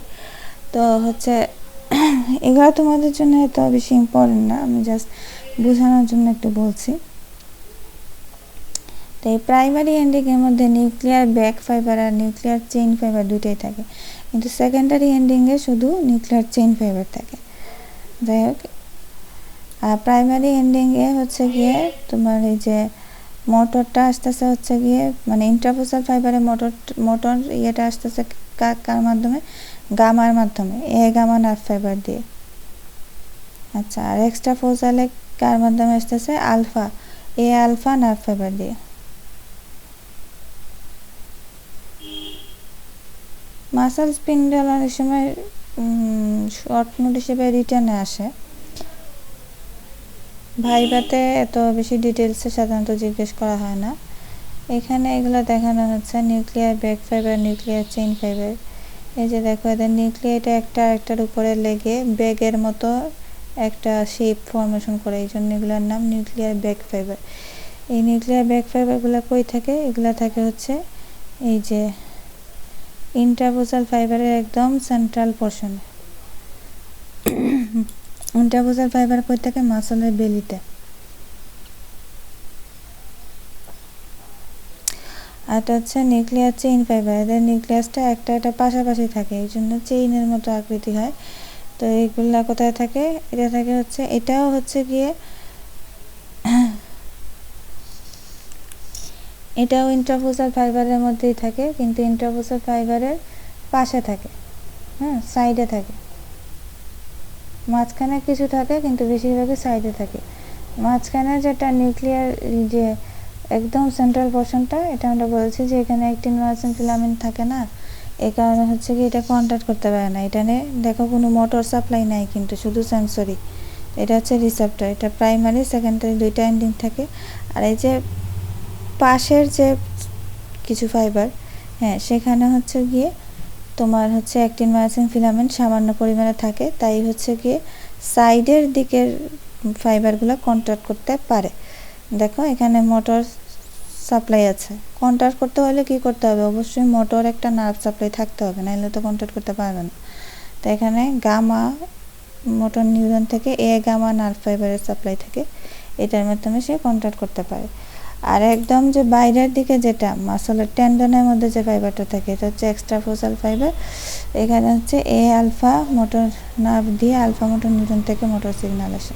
তো হচ্ছে এগুলো তোমাদের জন্য এত বেশি ইম্পর্টেন্ট না, আমি জাস্ট বোঝানোর জন্য একটু বলছি। তো এই প্রাইমারি এন্ডিংয়ের মধ্যে নিউক্লিয়ার ব্যাক ফাইবার আর নিউক্লিয়ার চেইন ফাইবার দুইটাই থাকে, কিন্তু সেকেন্ডারি এন্ডিংয়ে শুধু নিউক্লিয়ার চেইন ফাইবার থাকে। যাই হোক, আর প্রাইমারি এন্ডিংয়ে হচ্ছে গিয়ে তোমার এই যে মোটরটা আসতেছে হচ্ছে গিয়ে, মানে ইন্ট্রাফোসাল ফাইবারে মোটর ইয়েটা আসতেছে কার মাধ্যমে, গামার মাধ্যমে, গামা নার্ভ ফাইবার দিয়ে। আচ্ছা, আর এক্সট্রা ফোসালে কার মাধ্যমে আসতেছে, আলফা নার্ভ ফাইবার দিয়ে। মাসল স্পিন্ডল অনেক সময় শর্ট নোট হিসেবে রিটার্নে আসে, ভাইভাতে এত বেশি ডিটেলসে সাধারণত জিজ্ঞেস করা হয় না। এখানে এগুলো দেখানো হচ্ছে nuclear back fibre, nuclear chain fibre. এই যে দেখো, এদের নিউক্লিয়াটা একটা একটার উপরে লেগে ব্যাগের মতো একটা শেপ ফর্মেশন করে, এই জন্য এগুলোর নাম নিউক্লিয়ার ব্যাক ফাইবার। এই নিউক্লিয়ার ব্যাক ফাইবারগুলো কই থাকে, এগুলো থাকে হচ্ছে এই যে ইন্ট্রাফোসাল ফাইবারের একদম সেন্ট্রাল পোর্শনে। ইন্ট্রাফোসাল ফাইবার কই থাকে, মাসলের বেলিতে। আর এটা হচ্ছে নিউক্লিয়ার চেইন ফাইবার, এদের নিউক্লিয়াসটা একটা একটা পাশাপাশি থাকে, এই জন্য চেইনের মতো আকৃতি হয়। তো এইগুলা কোথায় থাকে, এটা থাকে হচ্ছে, এটাও হচ্ছে গিয়ে এটাও ইন্ট্রাফোসাল ফাইবারের মধ্যেই থাকে, কিন্তু ইন্ট্রাফোসাল ফাইবারের পাশে থাকে, হ্যাঁ, সাইডে থাকে। মাঝখানে কিছু থাকে, কিন্তু বেশিরভাগই সাইডে থাকে। মাঝখানে যেটা নিউক্লিয়ার যে একদম সেন্ট্রাল পোর্শনটা, এটা আমরা বলছি যে এখানে অ্যাক্টিন মায়োসিন ফিলামেন্ট থাকে না, এই কারণে হচ্ছে কি এটা কন্ট্যাক্ট করতে পারে না। এটা দেখো কোনো মোটর সাপ্লাই নাই, কিন্তু শুধু সেন্সরি। এটা হচ্ছে রিসেপ্টর, এটা প্রাইমারি সেকেন্ডারি দুইটা এন্ডিং থাকে। আর এই যে পাশের যে কিছু ফাইবার, হ্যাঁ, সেখানে হচ্ছে গিয়ে তোমার হচ্ছে অ্যাক্টিন মায়োসিন ফিলামেন্ট সামান্য পরিমাণে থাকে, তাই হচ্ছে গিয়ে সাইডের দিকের ফাইবারগুলো কন্ট্যাক্ট করতে পারে। দেখো, এখানে মোটর সাপ্লাই আছে, কন্ট্যাক্ট করতে হলে কি করতে হবে, অবশ্যই মোটর একটা নার্ভ সাপ্লাই থাকতে হবে, নাহলে তো কন্ট্যাক্ট করতে পারবে না। তো এখানে গামা মোটর নিউরন থেকে গামা নার্ভ ফাইবারের সাপ্লাই থাকে, এটার মাধ্যমে সে কন্ট্যাক্ট করতে পারে। আর একদম যে বাইরের দিকে যেটা মাসলের টেন্ডনের মধ্যে যে ফাইবারটা থাকে, এটা হচ্ছে এক্সট্রাফোসাল ফাইবার। এখানে হচ্ছে আলফা মোটর নার্ভ দিয়ে আলফা মোটর নিউরন থেকে মোটর সিগন্যাল আসে।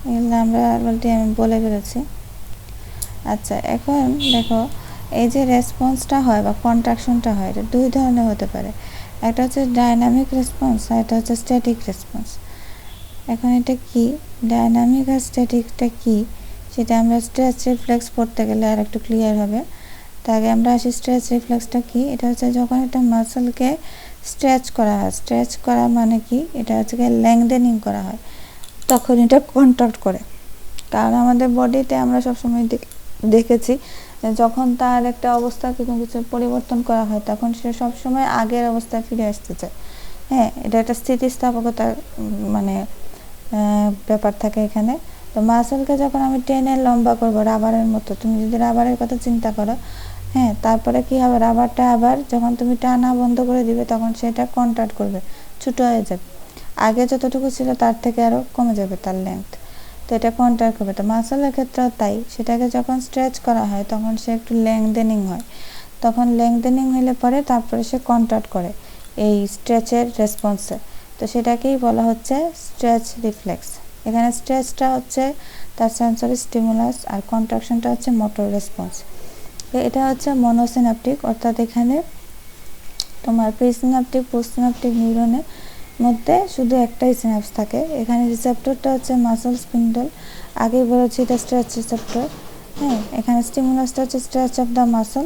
এগুলো আসলে আমরা বলতে আমি বলে ফেলেছি। আচ্ছা, এখন দেখো এই যে রেসপন্সটা হয় বা কন্ট্রাকশনটা হয়, এটা দুই ধরনের হতে পারে। একটা হচ্ছে ডাইনামিক রেসপন্স আর একটা হচ্ছে স্ট্যাটিক রেসপন্স। এখন এটা কি, ডাইনামিক আর স্ট্যাটিকটা কি সেটা আমরা স্ট্রেচ রিফ্লেক্স পড়তে গেলে আর একটু ক্লিয়ার হবে। তার আগে আমরা আসি স্ট্রেচ রিফ্লেক্সটা কি। এটা হচ্ছে যখন একটা মাসলকে স্ট্রেচ করা হয়, স্ট্রেচ করা মানে কি, এটা হচ্ছে লেংথেনিং করা হয়, তখন এটা কন্ট্রাক্ট করে। কারণ আমাদের বডিতে আমরা সবসময় দেখেছি যখন তার একটা অবস্থা কোনো কিছু পরিবর্তন করা হয় তখন সে সবসময় আগের অবস্থায় ফিরে আসতে চায়। হ্যাঁ, এটা একটা স্থিতিস্থাপকতার মানে ব্যাপার থাকে এখানে। তো মাসলকে যখন আমি টেনে লম্বা করবো রাবারের মতো, তুমি যদি রাবারের কথা চিন্তা করো, হ্যাঁ, তারপরে কি হবে, রাবারটা আবার যখন তুমি টানা বন্ধ করে দিবে তখন সেটা কন্ট্রাক্ট করবে, ছোটো হয়ে যাবে, আগে যতটুকু ছিল তার থেকে আরও কমে যাবে তার লেন্থ। তো এটা কন্ট্রাক্ট করবে। তো মাসলের ক্ষেত্রেও তাই, সেটাকে যখন স্ট্রেচ করা হয় তখন সে একটু লেংথেনিং হয়, তখন লেংথেনিং হলে পরে তারপরে সে কন্ট্রাক্ট করে এই স্ট্রেচের রেসপন্সে। তো সেটাকেই বলা হচ্ছে স্ট্রেচ রিফ্লেক্স। এখানে স্ট্রেচটা হচ্ছে তার সেন্সরি স্টিমুলাস আর কন্ট্রাকশনটা হচ্ছে মোটর রেসপন্স। এটা হচ্ছে মনোসিনাপটিক, অর্থাৎ এখানে তোমার প্রিসিনাপটিক পোস্টসিনাপটিক নিউরনের মধ্যে শুধু একটাই সিনাপস থাকে। এখানে রিসেপ্টরটা হচ্ছে মাসল স্পিন্ডল, আগেই বলেছি এটা স্ট্রেচ রিসেপ্টর। হ্যাঁ, এখানে স্টিমুলাসটা হচ্ছে স্ট্রেচ অফ দ্য মাসল।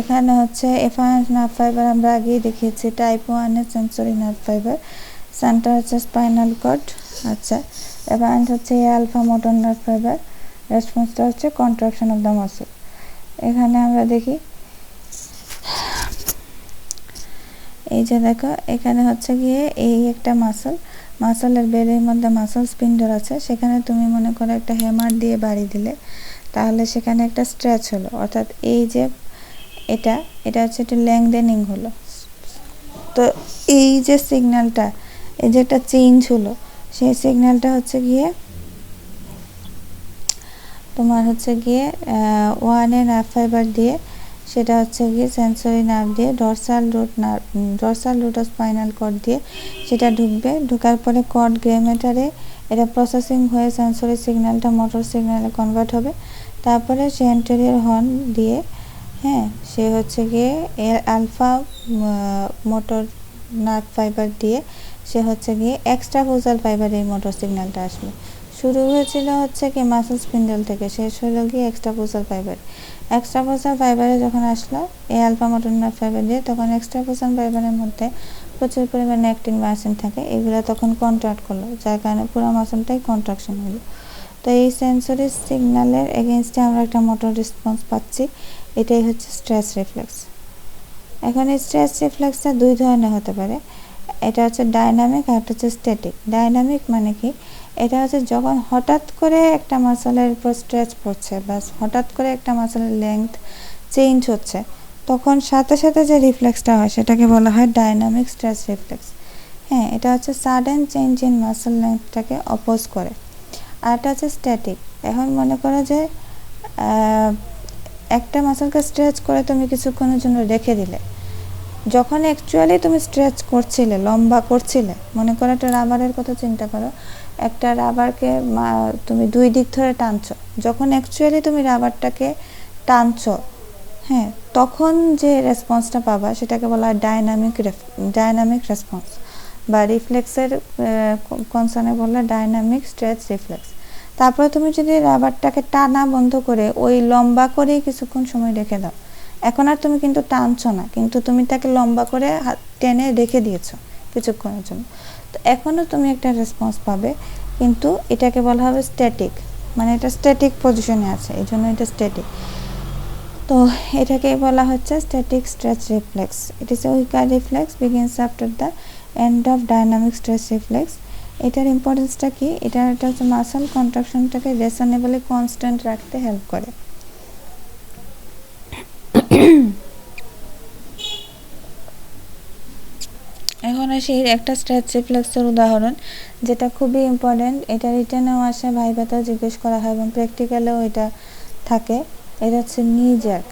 এখানে হচ্ছে এফারেন্ট নার্ভ ফাইবার, আমরা আগেই দেখিয়েছি টাইপ 1-এর সেন্সরি নার্ভ ফাইবার। সেন্টার হচ্ছে স্পাইনাল কর্ড। আচ্ছা, এফারেন্ট হচ্ছে আলফা মোটর নার্ভ ফাইবার, রেসপন্সটা হচ্ছে কন্ট্রাকশন অফ দ্য মাসল। এখানে আমরা দেখি, এই যে দেখো এখানে হচ্ছে গিয়ে এই একটা মাসলের বেলের মধ্যে মাসল স্পিন্ডল আছে, সেখানে তুমি মনে করো একটা হ্যামার দিয়ে বাড়ি দিলে তাহলে সেখানে একটা স্ট্রেচ হলো, অর্থাৎ এই যে এটা হচ্ছে একটু লেংথেনিং হলো। তো এই যে সিগন্যালটা, এই যে একটা চেঞ্জ হলো, সেই সিগন্যালটা হচ্ছে গিয়ে তোমার হচ্ছে গিয়ে 1-এর নার্ভ ফাইবার দিয়ে, সেটা হচ্ছে গিয়ে সেন্সরি নার্ভ দিয়ে dorsal root of spinal cord দিয়ে সেটা ঢুকবে। ঢোকার পরে কর্ড গ্রে ম্যাটারে এটা প্রসেসিং হয়ে সেন্সরি সিগন্যালটা মোটর সিগন্যালে কনভার্ট হবে। তারপরে সে অ্যান্টেরিয়র হর্ন দিয়ে, হ্যাঁ, সে হচ্ছে গিয়ে আলফা মোটর নার্ভ ফাইবার দিয়ে সে হচ্ছে গিয়ে এক্সট্রা ফোজাল ফাইবার, এই মোটর সিগন্যালটা আসবে। শুরু হয়েছিল হচ্ছে কি মাসল স্পিন্ডল থেকে, শেষ হলো গিয়ে এক্সট্রা ফোজাল ফাইবারে যখন আসলো এই আলফা মোটর নার্ভ ফাইবার দিয়ে, তখন এক্সট্রা ফোজাল ফাইবারের মধ্যে প্রচুর পরিমাণে অ্যাক্টিন মায়োসিন থাকে, এগুলো তখন কন্ট্রাক্ট করলো, যার কারণে পুরো মাসলটাই কন্ট্রাকশন হলো। তো এই সেন্সরি সিগন্যালের এগেনস্টে আমরা একটা মোটর রেসপন্স পাচ্ছি, এটাই হচ্ছে স্ট্রেচ রিফ্লেক্স। এখন এই স্ট্রেচ রিফ্লেক্সটা দুই ধরনের হতে পারে, এটা হচ্ছে ডাইনামিক আর একটা হচ্ছে স্ট্যাটিক। ডাইনামিক মানে কি, এটা হচ্ছে যখন হঠাৎ করে একটা মাসলের উপর স্ট্রেচ পড়ছে বা হঠাৎ করে একটা মাসলের লেংথ চেঞ্জ হচ্ছে, তখন সাথে সাথে যে রিফ্লেক্সটা হয় সেটাকে বলা হয় ডাইনামিক স্ট্রেচ রিফ্লেক্স। হ্যাঁ, এটা হচ্ছে সাডেন চেঞ্জ ইন মাসল লেংথটাকে অপোজ করে। আর এটা হচ্ছে স্ট্যাটিক। এখন মনে করো যে একটা মাসলকে স্ট্রেচ করে তুমি কিছুক্ষণের জন্য রেখে দিলে, যখন অ্যাকচুয়ালি তুমি স্ট্রেচ করছিলে, লম্বা করছিলে, মনে করো একটা রাবারের কথা চিন্তা করো, একটা রাবারকে তুমি দুই দিক ধরে টানছো, যখন অ্যাকচুয়ালি তুমি রাবারটাকে টানছো, হ্যাঁ, তখন যে রেসপন্সটা পাবা সেটাকে বলা হয় ডাইনামিক রেসপন্স, বা রিফ্লেক্সের কনসার্নে বললে ডাইনামিক স্ট্রেচ রিফ্লেক্স। তারপরে তুমি যদি রাবারটাকে টানা বন্ধ করে ওই লম্বা করেই কিছুক্ষণ সময় রেখে দাও, এখন আর তুমি কিন্তু টানছো না, কিন্তু তুমি তাকে লম্বা করে টেনে রেখে দিয়েছো কিছুক্ষণের জন্য, তো এখনও তুমি একটা রেসপন্স পাবে, কিন্তু এটাকে বলা হবে স্ট্যাটিক, মানে এটা স্ট্যাটিক পজিশনে আছে, এই জন্য এটা স্ট্যাটিক। তো এটাকেই বলা হচ্ছে static stretch reflex. It is a weaker reflex begins after the end of dynamic stretch reflex. এটার ইম্পর্টেন্সটা কি, এটা হচ্ছে মাসল কন্ট্রাকশনটাকে রিজনেবলি কনস্ট্যান্ট রাখতে হেল্প করে। এখন আসি একটা স্ট্রেচ রিফ্লেক্সের উদাহরণ, যেটা খুবই ইম্পর্টেন্ট, এটা রিটেনেও আসে, ভাইভাতেও জিজ্ঞেস করা হয় এবং প্র্যাকটিক্যালেও এটা থাকে। এটা হচ্ছে নি জ্যাক।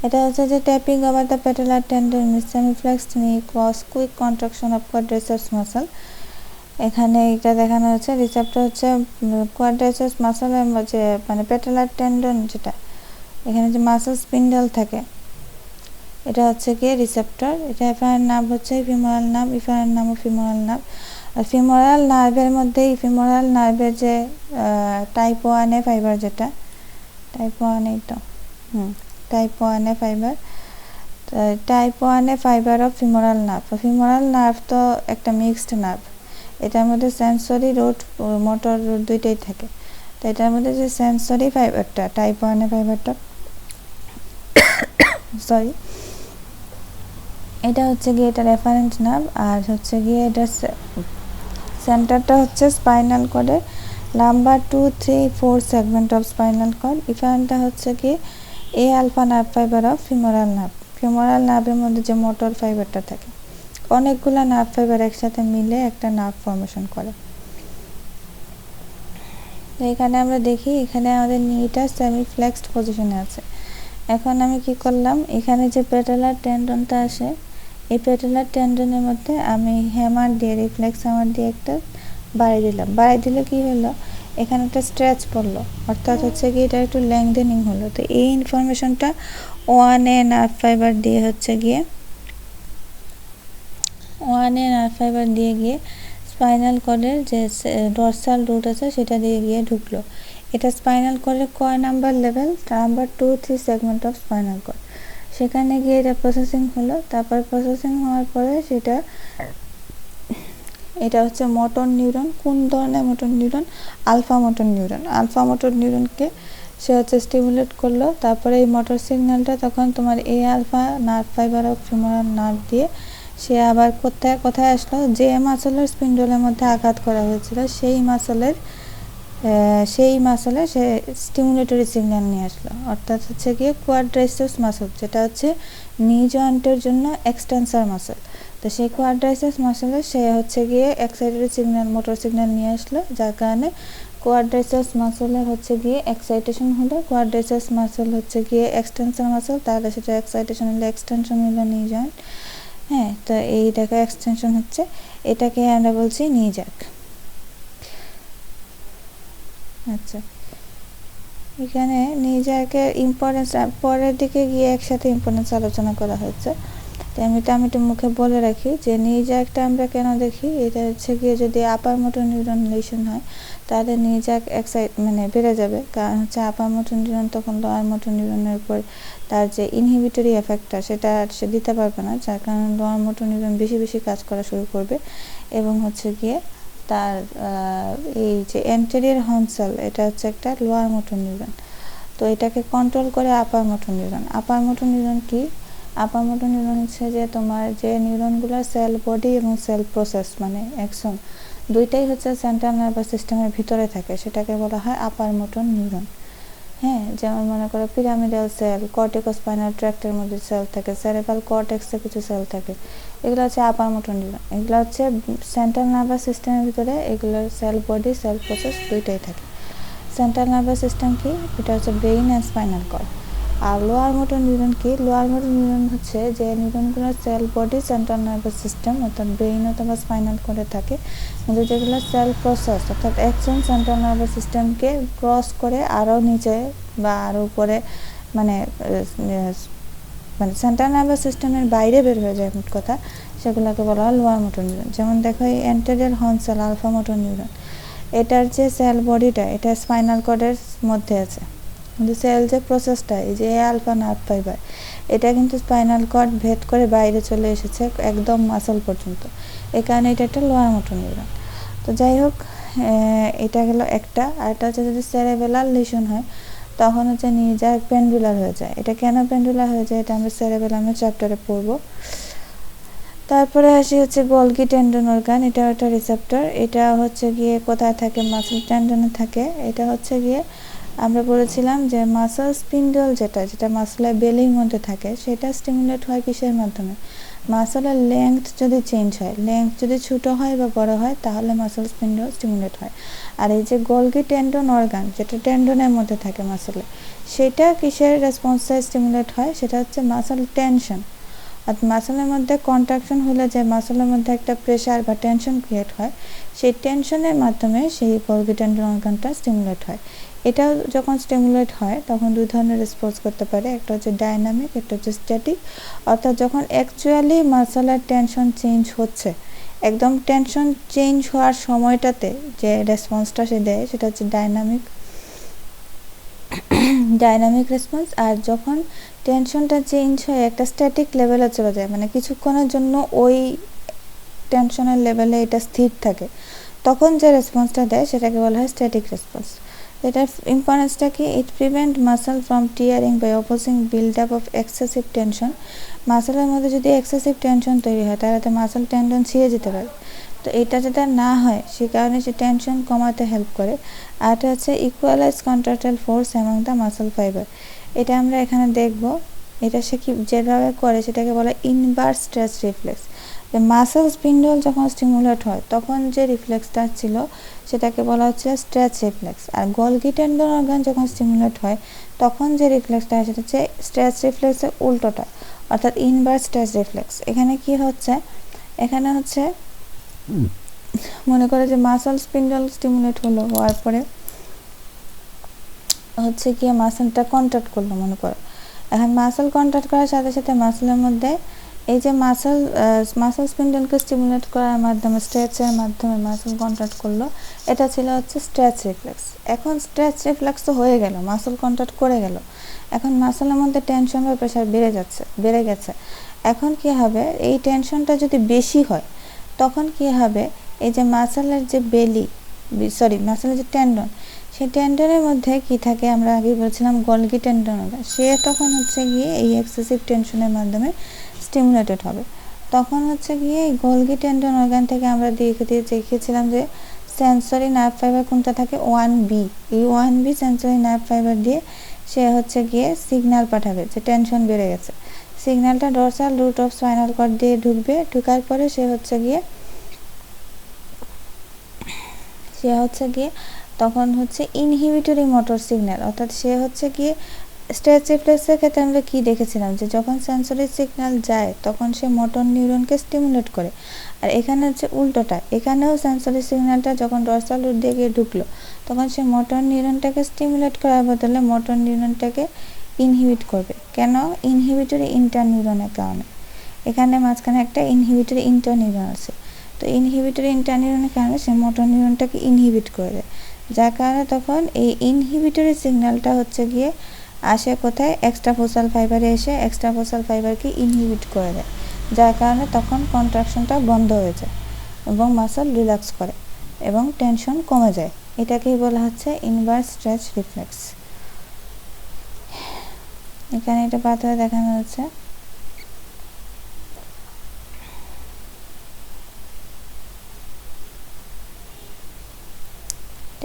এটা হচ্ছে যে tapping over the patellar tendon semiflexed knee cause quick contraction of quadriceps muscle. এখানে এটা দেখানো হচ্ছে রিসেপ্টর হচ্ছে কোয়াড্রাইসেপস মাসলের যে মানে পেটালার টেন্ডন, যেটা এখানে যে মাসল স্পিন্ডল থাকে এটা হচ্ছে গিয়ে রিসেপ্টর। এটা এফারেন্ট নার্ভ হচ্ছে ফিমোরাল নার্ভ, ইফারেন্ট নার্ভ ও ফিমোরাল নার্ভ। আর ফিমোরাল নার্ভের মধ্যে ফিমোরাল নার্ভের যে টাইপ 1A ফাইবার, যেটা টাইপ 1A তো type 1A fibre, type 1A fibre of femoral nerve. Femoral nerve তো একটা মিক্সড নার্ভ, এটার মধ্যে সেন্সরি রুট মোটর রুট দুইটাই থাকে। তো এটার মধ্যে যে সেন্সরি ফাইবারটা টাইপ 1A ফাইবারটা সরি এটা হচ্ছে গিয়ে এটা রেফারেন্স নার্ভ। আর হচ্ছে গিয়ে এটা সেন্টারটা হচ্ছে স্পাইনাল কর্ডের number 2, 3, 4 segment of spinal cord. ইফারেন্টটা হচ্ছে গিয়ে a alpha nerve fibre of femoral nerve. Femoral নার্ভের মধ্যে যে মোটর ফাইবারটা থাকে, অনেকগুলো নার্ভ ফাইবার একসাথে মিলে একটা নার্ভ ফর্মেশন করে। তো এখানে আমরা দেখি এখানে আমাদের নিটা সেমি ফ্লেক্সড পজিশনে আছে। এখন আমি কি করলাম, এখানে যে পেটালার টেন্ডনটা আসে এই পেটালার টেন্ডনের মধ্যে আমি হ্যামার দিয়ে রিফ্লেক্স হ্যামার দিয়ে একটা বাড়ি দিলাম। বাড়ি দিলে কি হলো, এখানে একটা স্ট্রেচ পড়লো, অর্থাৎ হচ্ছে কি এটা একটু লেংথেনিং হলো। তো এই ইনফরমেশনটা 1A নার্ভ ফাইবার দিয়ে হচ্ছে গিয়ে 1A নার্ভ ফাইবার দিয়ে গিয়ে স্পাইনাল কর্ডের যে ডরসাল রুট আছে সেটা দিয়ে গিয়ে ঢুকলো। এটা স্পাইনাল কর্ডের কয় number level, number 2, 3 segment of spinal cord. সেখানে গিয়ে এটা প্রসেসিং হলো। তারপর প্রসেসিং হওয়ার পরে সেটা এটা হচ্ছে মোটর নিউরন। কোন ধরনের motor neuron? Alpha motor neuron. Alpha motor নিউরনকে সে হচ্ছে স্টিমুলেট করলো। তারপরে এই মোটর সিগন্যালটা তখন তোমার a alpha nerve fibre of femoral nerve দিয়ে সে আবার কোথায় আসলো, যে মাসলের স্পিন্ডলের মধ্যে আঘাত করা হয়েছিল সেই মাসলে সে স্টিমুলেটরি সিগন্যাল নিয়ে আসলো। অর্থাৎ হচ্ছে গিয়ে কোয়াড্রাইসেপস মাসল, যেটা হচ্ছে নি জয়েন্টের জন্য এক্সটেন্সার মাসল। তো সেই কোয়াড্রাইসেপস মাসলে সে হচ্ছে গিয়ে এক্সাইটেড সিগন্যাল মোটর সিগন্যাল নিয়ে আসলো, যার কারণে কোয়াড্রাইসেপস মাসলের হচ্ছে গিয়ে এক্সাইটেশন হলো। কোয়াড্রাইসেপস মাসল হচ্ছে গিয়ে এক্সটেন্সার মাসল, তাহলে সেটা এক্সাইটেশন হলে এক্সটেনশন হলো নি জয়েন্ট। হ্যাঁ, তো এই দেখো এক্সটেনশন হচ্ছে, এটাকে আমরা বলছি নি জ্যাক। আচ্ছা, এখানে নি জ্যাকের ইম্পর্টেন্স পরের দিকে গিয়ে একসাথে ইম্পর্টেন্স আলোচনা করা হয়েছে। তো আমি একটু মুখে বলে রাখি যে নি জ্যাকটা আমরা কেন দেখি। এটা হচ্ছে গিয়ে যদি আপার মোটর নিউরন লেশন হয় তাহলে নি জ্যাক মানে বেড়ে যাবে, কারণ হচ্ছে আপার মোটর নিউরন তখন লোয়ার মোটর নিউরনের উপর তার যে ইনহিবিটরি এফেক্টটা সেটা সে দিতে পারবে না, যার কারণে লোয়ার মোটর নিউরন বেশি কাজ করা শুরু করবে। এবং হচ্ছে গিয়ে তার এই যে অ্যান্টেরিয়র হর্ন সেল, এটা হচ্ছে একটা লোয়ার মোটর নিউরন। তো এটাকে কন্ট্রোল করে আপার মোটর নিউরন। আপার মোটর নিউরন কি? আপার মোটর নিউরন হচ্ছে যে তোমার যে নিউরনগুলোর সেল বডি এবং সেল প্রসেস মানে অ্যাকশন দুইটাই হচ্ছে সেন্ট্রাল নার্ভাস সিস্টেমের ভিতরে থাকে, সেটাকে বলা হয় আপার মোটর নিউরন। হ্যাঁ, যেমন মনে করো পিরামিডাল সেল, কর্টিকোস্পাইনাল ট্র্যাক্টের মধ্যে সেল থাকে, সেরেব্রাল কর্টেক্সে কিছু সেল থাকে, এগুলো হচ্ছে আপার মোটর নিউরন। এগুলো হচ্ছে সেন্ট্রাল নার্ভাস সিস্টেমের ভিতরে, এগুলোর সেল বডি সেল প্রসেস দুইটাই থাকে। সেন্ট্রাল নার্ভাস সিস্টেম কি? এটা হচ্ছে ব্রেইন অ্যান্ড স্পাইনাল কর্ড। আর লোয়ার মোটর নিউরন কি? লোয়ার মোটর নিউরন হচ্ছে যে নিউরনগুলোর cell body central nervous system অর্থাৎ ব্রেইন অথবা স্পাইনাল কর্ডে থাকে, কিন্তু যেগুলো সেল প্রসেস অর্থাৎ অ্যাকশন সেন্ট্রাল নার্ভাস সিস্টেমকে ক্রস করে আরও নিচে বা আরও উপরে মানে সেন্ট্রাল নার্ভাস সিস্টেমের বাইরে বের হয়ে যায় মোট কথা, সেগুলোকে বলা হয় লোয়ার মোটর নিউরন। যেমন দেখো এই anterior horn cell alpha motor neuron, এটার যে সেল বডিটা এটা স্পাইনাল কর্ডের মধ্যে আছে, কিন্তু সেল যে প্রসেসটা এই যে আলফা নার্ভ ফাইবার এটা কিন্তু স্পাইনাল কর্ড ভেদ করে বাইরে চলে এসেছে একদম মাসল পর্যন্ত, এই কারণে এটা একটা লোয়ার মোটর নিউরন। তো যাই হোক, এটা গেল একটা। আর এটা হচ্ছে যদি সেরেবেলার লিশন হয় তখন হচ্ছে নিজে পেন্ডুলার হয়ে যায়। এটা কেন পেন্ডুলার হয়ে যায় এটা আমরা সেরেবেলামের চ্যাপ্টারে পড়বো। তারপরে আসি হচ্ছে গলগি টেন্ডন অর্গান, এটা একটা রিসেপ্টর। এটা হচ্ছে গিয়ে কোথায় থাকে? মাসল টেন্ডনে থাকে। এটা হচ্ছে গিয়ে আমরা বলেছিলাম যে মাসল স্পিন্ডল যেটা মাসলের বেলির মধ্যে থাকে সেটা স্টিমুলেট হয় কিসের মাধ্যমে? মাসলের লেংথ যদি চেঞ্জ হয়, লেংথ যদি ছোটো হয় বা বড় হয় তাহলে মাসল স্পিন্ডল স্টিমুলেট হয়। আর এই যে গলগি টেন্ডন অর্গান যেটা টেন্ডনের মধ্যে থাকে মাসলে, সেটা কিসের রেসপন্সে স্টিমুলেট হয়? সেটা হচ্ছে মাসল টেনশন আর মাসলের মধ্যে কন্ট্রাকশন হলে যে মাসলের মধ্যে একটা প্রেশার বা টেনশন ক্রিয়েট হয়, সেই টেনশনের মাধ্যমে সেই গোলগি টেন্ডন অর্গানটা স্টিমুলেট হয়। এটা যখন স্টিমুলেট হয় তখন দুই ধরনের রেসপন্স করতে পারে, একটা হচ্ছে ডাইনামিক, একটা হচ্ছে স্ট্যাটিক। অর্থাৎ যখন অ্যাকচুয়ালি মাসলের টেনশন চেঞ্জ হচ্ছে, একদম টেনশন চেঞ্জ হওয়ার সময়টাতে যে রেসপন্সটা সে দেয় সেটা হচ্ছে ডাইনামিক রেসপন্স। আর যখন টেনশনটা চেঞ্জ হয়ে একটা স্ট্যাটিক লেভেলে চলে যায়, মানে কিছুক্ষণের জন্য ওই টেনশনের লেভেলে এটা স্থির থাকে, তখন যে রেসপন্সটা দেয় সেটাকে বলা হয় স্ট্যাটিক রেসপন্স। এটার ইম্পর্টেন্সটা কি? It prevent muscle from tearing by opposing build up of excessive tension. মাসলের মধ্যে যদি এক্সেসিভ টেনশন তৈরি হয় তাহলে তো মাসল টেন্ডন ছিঁড়ে যেতে পারে, তো এটা যাতে না হয় সে কারণে সে টেনশন কমাতে হেল্প করে। আর এটা হচ্ছে equalise contractile force among the muscle fibre. এটা আমরা এখানে দেখব, এটা সে কি যেভাবে করে সেটাকে বলে ইনভার্স স্ট্রেচ রিফ্লেক্স। যে মাসল স্পিন্ডল যখন স্টিমুলেট হয় তখন যে রিফ্লেক্সটা ছিল সেটাকে বলা হচ্ছে স্ট্রেচ রিফ্লেক্স। আর গোলগি টেন্ডন অর্গান যখন স্টিমুলেট হয় তখন যে রিফ্লেক্সটা হয় সেটা হচ্ছে স্ট্রেচ রিফ্লেক্সের উল্টোটা, অর্থাৎ ইনভার্স স্ট্রেচ রিফ্লেক্স। এখানে কি হচ্ছে, এখানে হচ্ছে মনে করে যে মাসল স্পিন্ডল স্টিমুলেট হওয়ার পরে হচ্ছে গিয়ে মাসলটা কন্ট্রাক্ট করলো মনে করো। এখন মাসল কন্ট্রাক্ট করার সাথে সাথে মাসলের মধ্যে এই যে মাসল স্পিন্ডলকে স্টিমুলেট করার মাধ্যমে স্ট্রেচের মাধ্যমে মাসল কন্ট্রাক্ট করলো, এটা ছিল হচ্ছে স্ট্রেচ রিফ্লেক্স। এখন স্ট্রেচ রিফ্লেক্স তো হয়ে গেল, মাসল কন্ট্রাক্ট করে গেল, এখন মাসলের মধ্যে টেনশন বা প্রেশার বেড়ে গেছে। এখন কি হবে, এই টেনশনটা যদি বেশি হয় তখন কি হবে, এই যে মাসলের যে মাসলের যে টেন্ডন, সেই টেন্ডনের মধ্যে কি থাকে আমরা আগে বলছিলাম গোলগি টেন্ডন, সে তখন হচ্ছে গিয়ে এই এক্সেসিভ টেনশনের মাধ্যমে স্টিমুলেটেড হবে। তখন হচ্ছে গিয়ে এই গোলগি টেন্ডন অর্গান থেকে আমরা দেখেছিলাম যে সেন্সরি নার্ভ ফাইবার কোনটা থাকে, 1B। এই 1B সেন্সরি নার্ভ ফাইবার দিয়ে সে হচ্ছে গিয়ে সিগন্যাল পাঠাবে যে টেনশন বেড়ে গেছে। সিগন্যালটা dorsal root of spinal cord দিয়ে ঢুকার পরে সে হচ্ছে গিয়ে তখন হচ্ছে ইনহিবিটরি মোটর সিগন্যাল, অর্থাৎ সে হচ্ছে গিয়ে স্ট্রেচ রিফ্লেক্সের ক্ষেত্রে আমরা কি দেখেছিলাম যে যখন সেন্সরি সিগন্যাল যায় তখন সে মোটর নিউরনকে স্টিমুলেট করে। আর এখানে হচ্ছে উল্টোটা, এখানেও সেন্সরি সিগন্যালটা যখন ডরসাল রুট দিয়ে গিয়ে ঢুকলো তখন সে মোটর নিউরনটাকে স্টিমুলেট করার বদলে মোটর নিউরনটাকে ইনহিবিট করবে। কেন? ইনহিবিটরি ইন্টারনিউরনের কারণে। এখানে মাঝখানে একটা ইনহিবিটরি ইন্টারনিউরন আছে, তো ইনহিবিটরি ইন্টারনিউরনের কারণে সে মোটর নিউরনটাকে ইনহিবিট করে দেয়, যার কারণে তখন এই ইনহিবিটরি সিগন্যালটা হচ্ছে গিয়ে আসে কোথায়, এক্সট্রা ফোসাল ফাইবারে এসে এক্সট্রা ফোসাল ফাইবারকে ইনহিবিট করে দেয়, যার কারণে তখন কন্ট্রাকশনটা বন্ধ হয়ে যায় এবং মাসল রিল্যাক্স করে এবং টেনশন কমে যায়। এটাকেই বলা হচ্ছে ইনভার্স স্ট্রেচ রিফ্লেক্স। এখানে এটা পাথরে দেখানো হচ্ছে।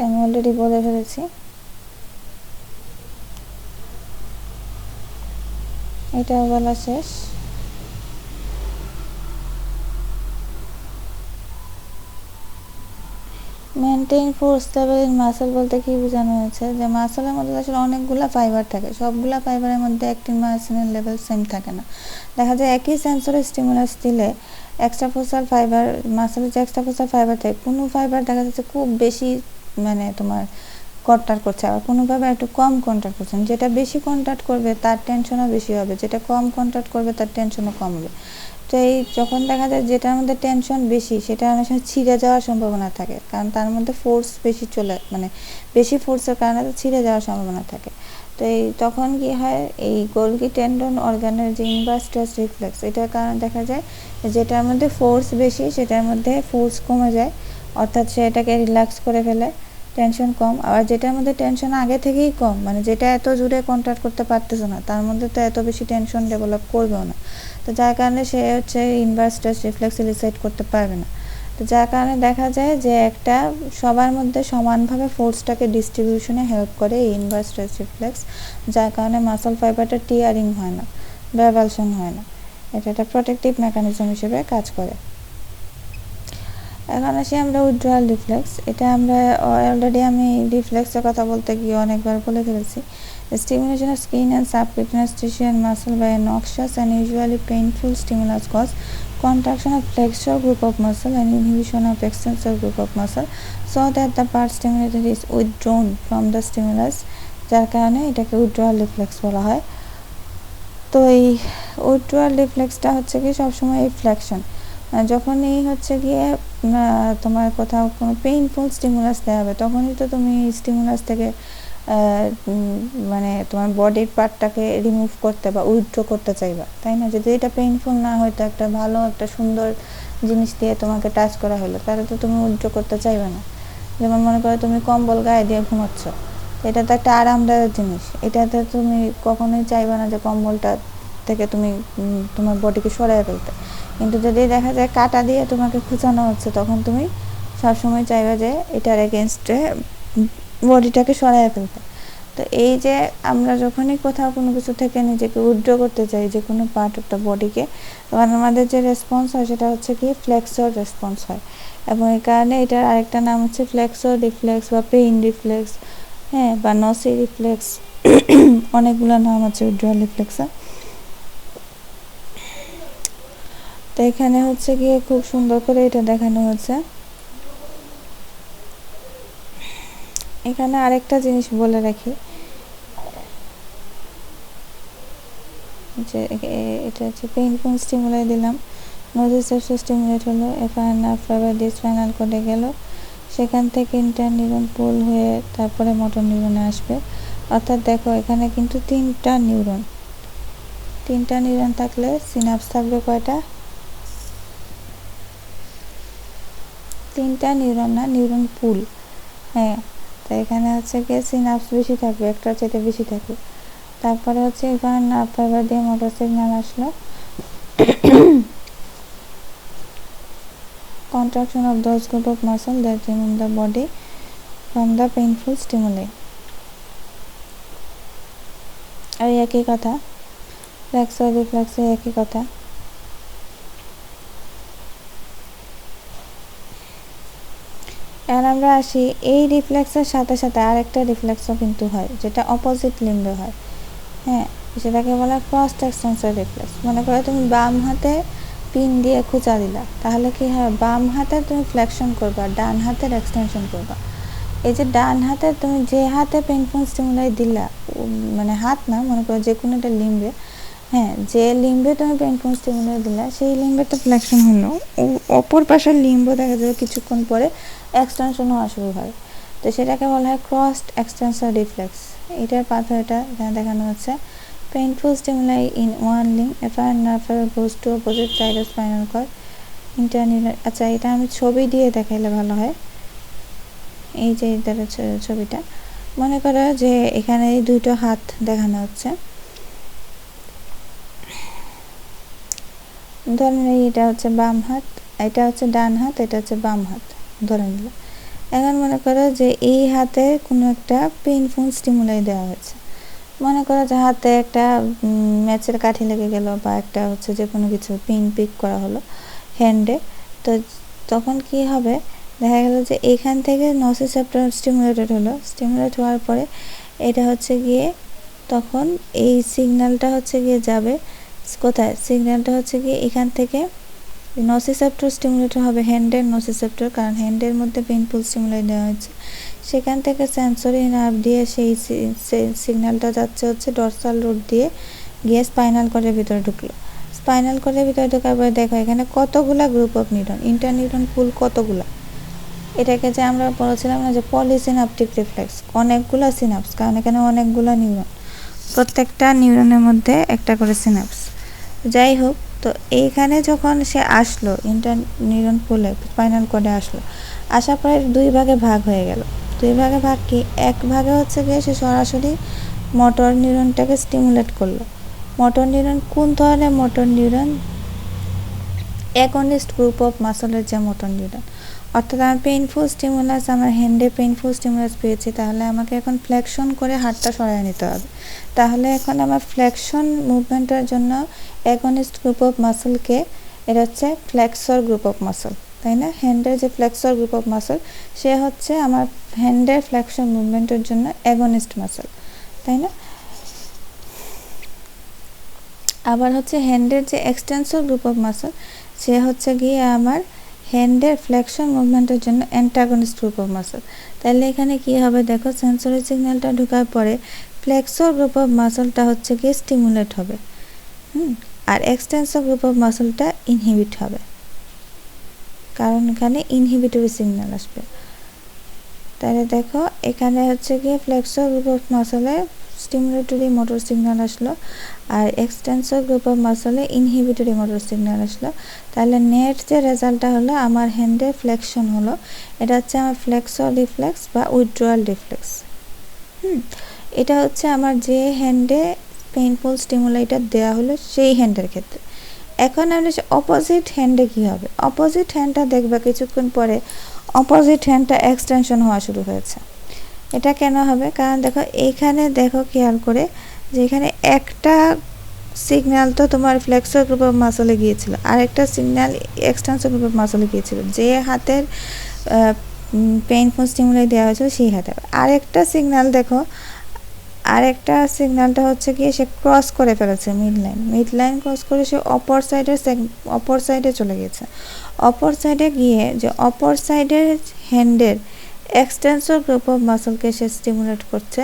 আমি অলরেডি বলে ফেলেছি। এটা বলা শেষ। Maintain force level in muscle বলতে কি বোঝানো হয়েছে, যে মাসলের মধ্যে আসলে অনেকগুলো ফাইবার থাকে, সবগুলা ফাইবারের মধ্যে অ্যাক্টিন মায়োসিনের লেভেল সেম থাকে না। দেখা যায় একই সেন্সরি স্টিমুলাস দিলে এক্সট্রা ফোসাল ফাইবার, মাসলের যে এক্সট্রা ফোসাল ফাইবার থাকে, কোনো ফাইবার দেখা যাচ্ছে খুব বেশি মানে তোমার কন্ট্রাক্ট করছে, আবার কোনো ফাইবার একটু কম কন্ট্রাক্ট করছে। যেটা বেশি কন্ট্রাক্ট করবে তার টেনশনও বেশি হবে, যেটা কম কন্ট্রাক্ট করবে তার টেনশনও কম হবে। তো এই যখন দেখা যায় যেটার মধ্যে টেনশন বেশি সেটা অনেক সময় ছিঁড়ে যাওয়ার সম্ভাবনা থাকে, কারণ তার মধ্যে ফোর্স বেশি বেশি ফোর্সের কারণে ছিঁড়ে যাওয়ার সম্ভাবনা থাকে। তো এই তখন কি হয়, এই গোলগি টেন্ডন অর্গানের যে ইনভার্স স্ট্রেচ রিফ্লেক্স, এটার কারণে দেখা যায় যেটার মধ্যে ফোর্স বেশি সেটার মধ্যে ফোর্স কমে যায়, অর্থাৎ সে এটাকে রিল্যাক্স করে ফেলে, টেনশন কম। আবার যেটার মধ্যে টেনশন আগে থেকেই কম, মানে যেটা এত জোরে কন্ট্রাক্ট করতে পারতেছে না, তার মধ্যে তো এত বেশি টেনশন ডেভেলপ করবেও না, তো যার কারণে সে হচ্ছে ইনভার্স স্ট্রেচ রিফ্লেক্স ইলিসাইট করতে পারবে না। তো যার কারণে দেখা যায় যে একটা সবার মধ্যে সমানভাবে ফোর্সটাকে ডিস্ট্রিবিউশনে হেল্প করে এই ইনভার্স স্ট্রেচ রিফ্লেক্স, যার কারণে মাসল ফাইবারটা টিয়ারিং হয় না, ব্যাভালশন হয় না। এটা একটা প্রোটেক্টিভ মেকানিজম হিসেবে কাজ করে। এখন আসি আমরা উইথড্রয়াল রিফ্লেক্স। এটা আমরা অলরেডি আমি রিফ্লেক্সের কথা বলতে গিয়ে অনেকবার বলে ফেলেছি The stimulation of skin and subcutaneous tissue and muscle by a noxious and usually painful stimulus cause contraction of flexor group of muscle and inhibition of extensor group of muscle so that the part stimulated is withdrawn from the stimulus, যার কারণে এটাকে withdrawal reflex বলা হয়। তো এই withdrawal রিফ্লেক্সটা হচ্ছে কি সবসময় এই ফ্লেকশন, যখনই হচ্ছে গিয়ে তোমার কোথাও কোনো পেইনফুল স্টিমুলাস দেওয়া হবে তখনই তো তুমি স্টিমুলাস থেকে মানে তোমার বডির পার্টটাকে রিমুভ করতে বা উইথড্র করতে চাইবা, তাই না? যদি এটা পেইনফুল না হয়তো একটা ভালো একটা সুন্দর জিনিস দিয়ে তোমাকে টাচ করা হলো তাহলে তো তুমি উইথড্র করতে চাইবে না। যেমন মনে করো তুমি কম্বল গায়ে দিয়ে ঘুমাচ্ছ, এটা তো একটা আরামদায়ক জিনিস, এটাতে তুমি কখনোই চাইবে না যে কম্বলটা থেকে তুমি তোমার বডিকে সরিয়ে ফেলতে। কিন্তু যদি দেখা যায় কাটা দিয়ে তোমাকে খুঁচানো হচ্ছে তখন তুমি সবসময় চাইবে যে এটার এগেনস্টে বডিটাকে সরিয়ে ফেলতে। তো এই যে আমরা যখনই কোথাও কোনো কিছু থেকে নিজেকে উইথড্র করতে চাই যে কোনো পার্ট অফ দ্য বডিকে, তখন আমাদের যে রেসপন্স হয় সেটা হচ্ছে কি ফ্লেক্সর রেসপন্স হয়। এবং এই কারণে এটার আরেকটা নাম হচ্ছে ফ্লেক্সর রিফ্লেক্স বা পেইন রিফ্লেক্স, হ্যাঁ, বা নসি রিফ্লেক্স, অনেকগুলো নাম আছে উইথড্রয়াল রিফ্লেক্সের। তো এখানে হচ্ছে গিয়ে খুব সুন্দর করে এটা দেখানো হচ্ছে। এখানে আরেকটা জিনিস বলে রাখি যে এটা হচ্ছে পেইনফুল স্টিমুলাই দিলাম, নোসিসেপ্টাস স্টিমুলেট হলো, এফআইআর নার্ভ ফাইবার দিয়ে স্পাইনাল কর্ডে গেল, সেখান থেকে ইন্টারনিউরন পুল হয়ে তারপরে মোটর নিউরনে আসবে। অর্থাৎ দেখো এখানে কিন্তু তিনটা নিউরন থাকলে সিনাপস থাকবে কয়টা? তিনটা নিউরন না, নিউরন পুল, হ্যাঁ। তো এখানে হচ্ছে গিয়ে সিনাপস বেশি থাকবে, একটা চাইতে বেশি থাকবে। তারপরে হচ্ছে এখানে নার্ভ ফাইবার দিয়ে মোটর সিগন্যাল আসলো, contraction of those group of muscle that remove the body from the painful stimuli। আর একই কথা, ফ্লেক্সর রিফ্লেক্সে একই কথা। আর আমরা আসি এই রিফ্লেক্সের সাথে সাথে আরেকটা রিফ্লেক্সও কিন্তু হয় যেটা অপোজিট লিম্বে হয়, হ্যাঁ, সেটাকে বলা ক্রস এক্সটেন্সর রিফ্লেক্স। মনে করো তুমি বাম হাতে পিন দিয়ে খুঁচা দিলা, তাহলে কি হয়, বাম হাতে তুমি ফ্লেকশন করবা, ডান হাতের এক্সটেনশন করবা। এই যে ডান হাতে তুমি যে হাতে পেইনফুল স্টিমুলাই দিলা, মানে হাত না, মনে করো যে কোনো একটা লিম্বে, হ্যাঁ, যে লিম্বে তুমি পেইনফুল স্টিমুলাই দিলা সেই লিম্বে তো ফ্লেকশন হলো, অপর পাশের লিম্ব দেখা যাবে কিছুক্ষণ পরে এক্সটেনশন হওয়া শুরু হয়। তো সেটাকে বলা হয় ক্রস এক্সটেন্সর রিফ্লেক্স। এটার পাথরটা এখানে দেখানো হচ্ছে, painful stimuli in one limb, afferent nerve fiber goes to opposite side of spinal cord, interneural। আচ্ছা, এটা আমি ছবি দিয়ে দেখাইলে ভালো হয়। এই যে এটার ছবিটা, মনে করো যে এখানে দুটো হাত দেখানো হচ্ছে, ধরে নিই এটা হচ্ছে বাম হাত, এটা হচ্ছে ডান হাত, এটা হচ্ছে বাম হাত ধরে নিল। এখন মনে করো যে এই হাতে কোনো একটা পেইনফুল স্টিমুলাই দেওয়া হয়েছে, মনে করো যে হাতে একটা ম্যাচের কাঠি লেগে গেল বা একটা হচ্ছে যে কোনো কিছু পিক করা হলো হ্যান্ডে। তো তখন কি হবে, দেখা গেল যে এখান থেকে নসিসেপ্টর স্টিমুলেটেড হলো, স্টিমুলেট হওয়ার পরে এটা হচ্ছে গিয়ে তখন এই সিগন্যালটা হচ্ছে গিয়ে যাবে কোথায়, সিগন্যালটা হচ্ছে গিয়ে এখান থেকে নসিসেপ্টর স্টিমুলেটর হবে হ্যান্ডের নসিসেপ্টর, কারণ হ্যান্ডের মধ্যে পেইনফুল স্টিমুলাই দেওয়া হয়েছে। সেখান থেকে সেন্সরি নার্ভ দিয়ে সেই সিগন্যালটা যাচ্ছে হচ্ছে ডরসাল রুট দিয়ে গিয়ে স্পাইনাল কর্ডের ভিতরে ঢুকলো। স্পাইনাল কর্ডের ভিতরে ঢোকার পরে দেখো এখানে কতগুলা গ্রুপ অফ নিউরন, ইন্টারনিউরন পুল কতগুলা। এটাকে যে আমরা বলেছিলাম না যে পলিসিনাপটিক রিফ্লেক্স, অনেকগুলা সিনাপস, কারণ এখানে অনেকগুলা নিউরন, প্রত্যেকটা নিউরনের মধ্যে একটা করে সিনাপস। যাই হোক, তো এইখানে যখন সে আসলো ইন্টারনিউরন পুলে স্পাইনাল কর্ডে আসলো, আসার পরে দুই ভাগে ভাগ হয়ে গেল। দুই ভাগে ভাগ কি, এক ভাগে হচ্ছে গিয়ে সে সরাসরি মোটর নিউরনটাকে স্টিমুলেট করলো। মোটর নিউরন কোন ধরনের motor neuron, agonist group of মাসলের যে মোটর নিউরন। অর্থাৎ আমার পেইনফুল স্টিমুলাস, আমার হ্যান্ডে পেইনফুল স্টিমুলাস পেয়েছি, তাহলে আমাকে এখন ফ্লেকশন করে হাতটা সরাই নিতে হবে। তাহলে এখন আমার ফ্লেকশন মুভমেন্টের জন্য অ্যাগনিস্ট গ্রুপ অফ মাসলকে, এটা হচ্ছে ফ্লেক্সর গ্রুপ অফ মাসল, তাই না? হ্যান্ডের যে ফ্লেক্সর গ্রুপ অফ মাসল সে হচ্ছে আমার হ্যান্ডের ফ্লেকশন মুভমেন্টের জন্য অ্যাগনিস্ট মাসল, তাই না? আবার হচ্ছে হ্যান্ডের যে এক্সটেন্সর গ্রুপ অফ মাসল, সে হচ্ছে গিয়ে আমার হ্যান্ডের ফ্লেকশন মুভমেন্টের জন্য অ্যান্টাগনিস্ট গ্রুপ অফ মাসল। তাহলে এখানে কি হবে দেখো, সেন্সরি সিগন্যালটা ঢোকার পরে ফ্লেক্সর গ্রুপ অফ মাসলটা হচ্ছে গিয়ে স্টিমুলেট হবে, আর এক্সটেন্সর গ্রুপ অফ মাসলটা ইনহিবিট হবে, কারণ এখানে ইনহিবিটরি সিগন্যাল আসবে। তাহলে দেখো এখানে হচ্ছে গিয়ে ফ্লেক্সর গ্রুপ অফ মাসলে স্টিমুলেটরি মোটর সিগন্যাল আসলো, আর এক্সটেন্সর গ্রুপ অফ মাসলে ইনহিবিটরি মোটর সিগন্যাল আসলো। তাহলে নেট যে রেজাল্টটা হলো আমার হ্যান্ডের ফ্লেকশন হলো, এটা হচ্ছে আমার ফ্লেক্সর রিফ্লেক্স বা উইথড্রয়াল রিফ্লেক্স। এটা হচ্ছে আমার যে হ্যান্ডে পেইনফুল স্টিমুলেটর দেওয়া হলো সেই হ্যান্ডের ক্ষেত্রে। এখন আমরা অপোজিট হ্যান্ডে কী হবে, অপোজিট হ্যান্ডটা দেখবে কিছুক্ষণ পরে অপোজিট হ্যান্ডটা এক্সটেনশন হওয়া শুরু হয়েছে। এটা কেন হবে, কারণ দেখো এইখানে দেখো খেয়াল করে যে এখানে একটা সিগন্যাল তো তোমার ফ্লেক্সর গ্রুপ অফ মাসলে গিয়েছিল, আর একটা সিগন্যাল এক্সটেনসর গ্রুপ অফ মাসলে গিয়েছিল, যে হাতের পেইনফুল স্টিমুলাই দেওয়া হয়েছিল সেই হাতে। আরেকটা সিগন্যাল দেখো, আরেকটা সিগন্যালটা হচ্ছে গিয়ে সে ক্রস করে ফেলেছে মিড লাইন ক্রস করে সে অপর সাইডে চলে গেছে। অপর সাইডে গিয়ে যে অপর সাইডের হ্যান্ডের এক্সটেন্সর গ্রুপ অফ মাসলকে সে স্টিমুলেট করছে,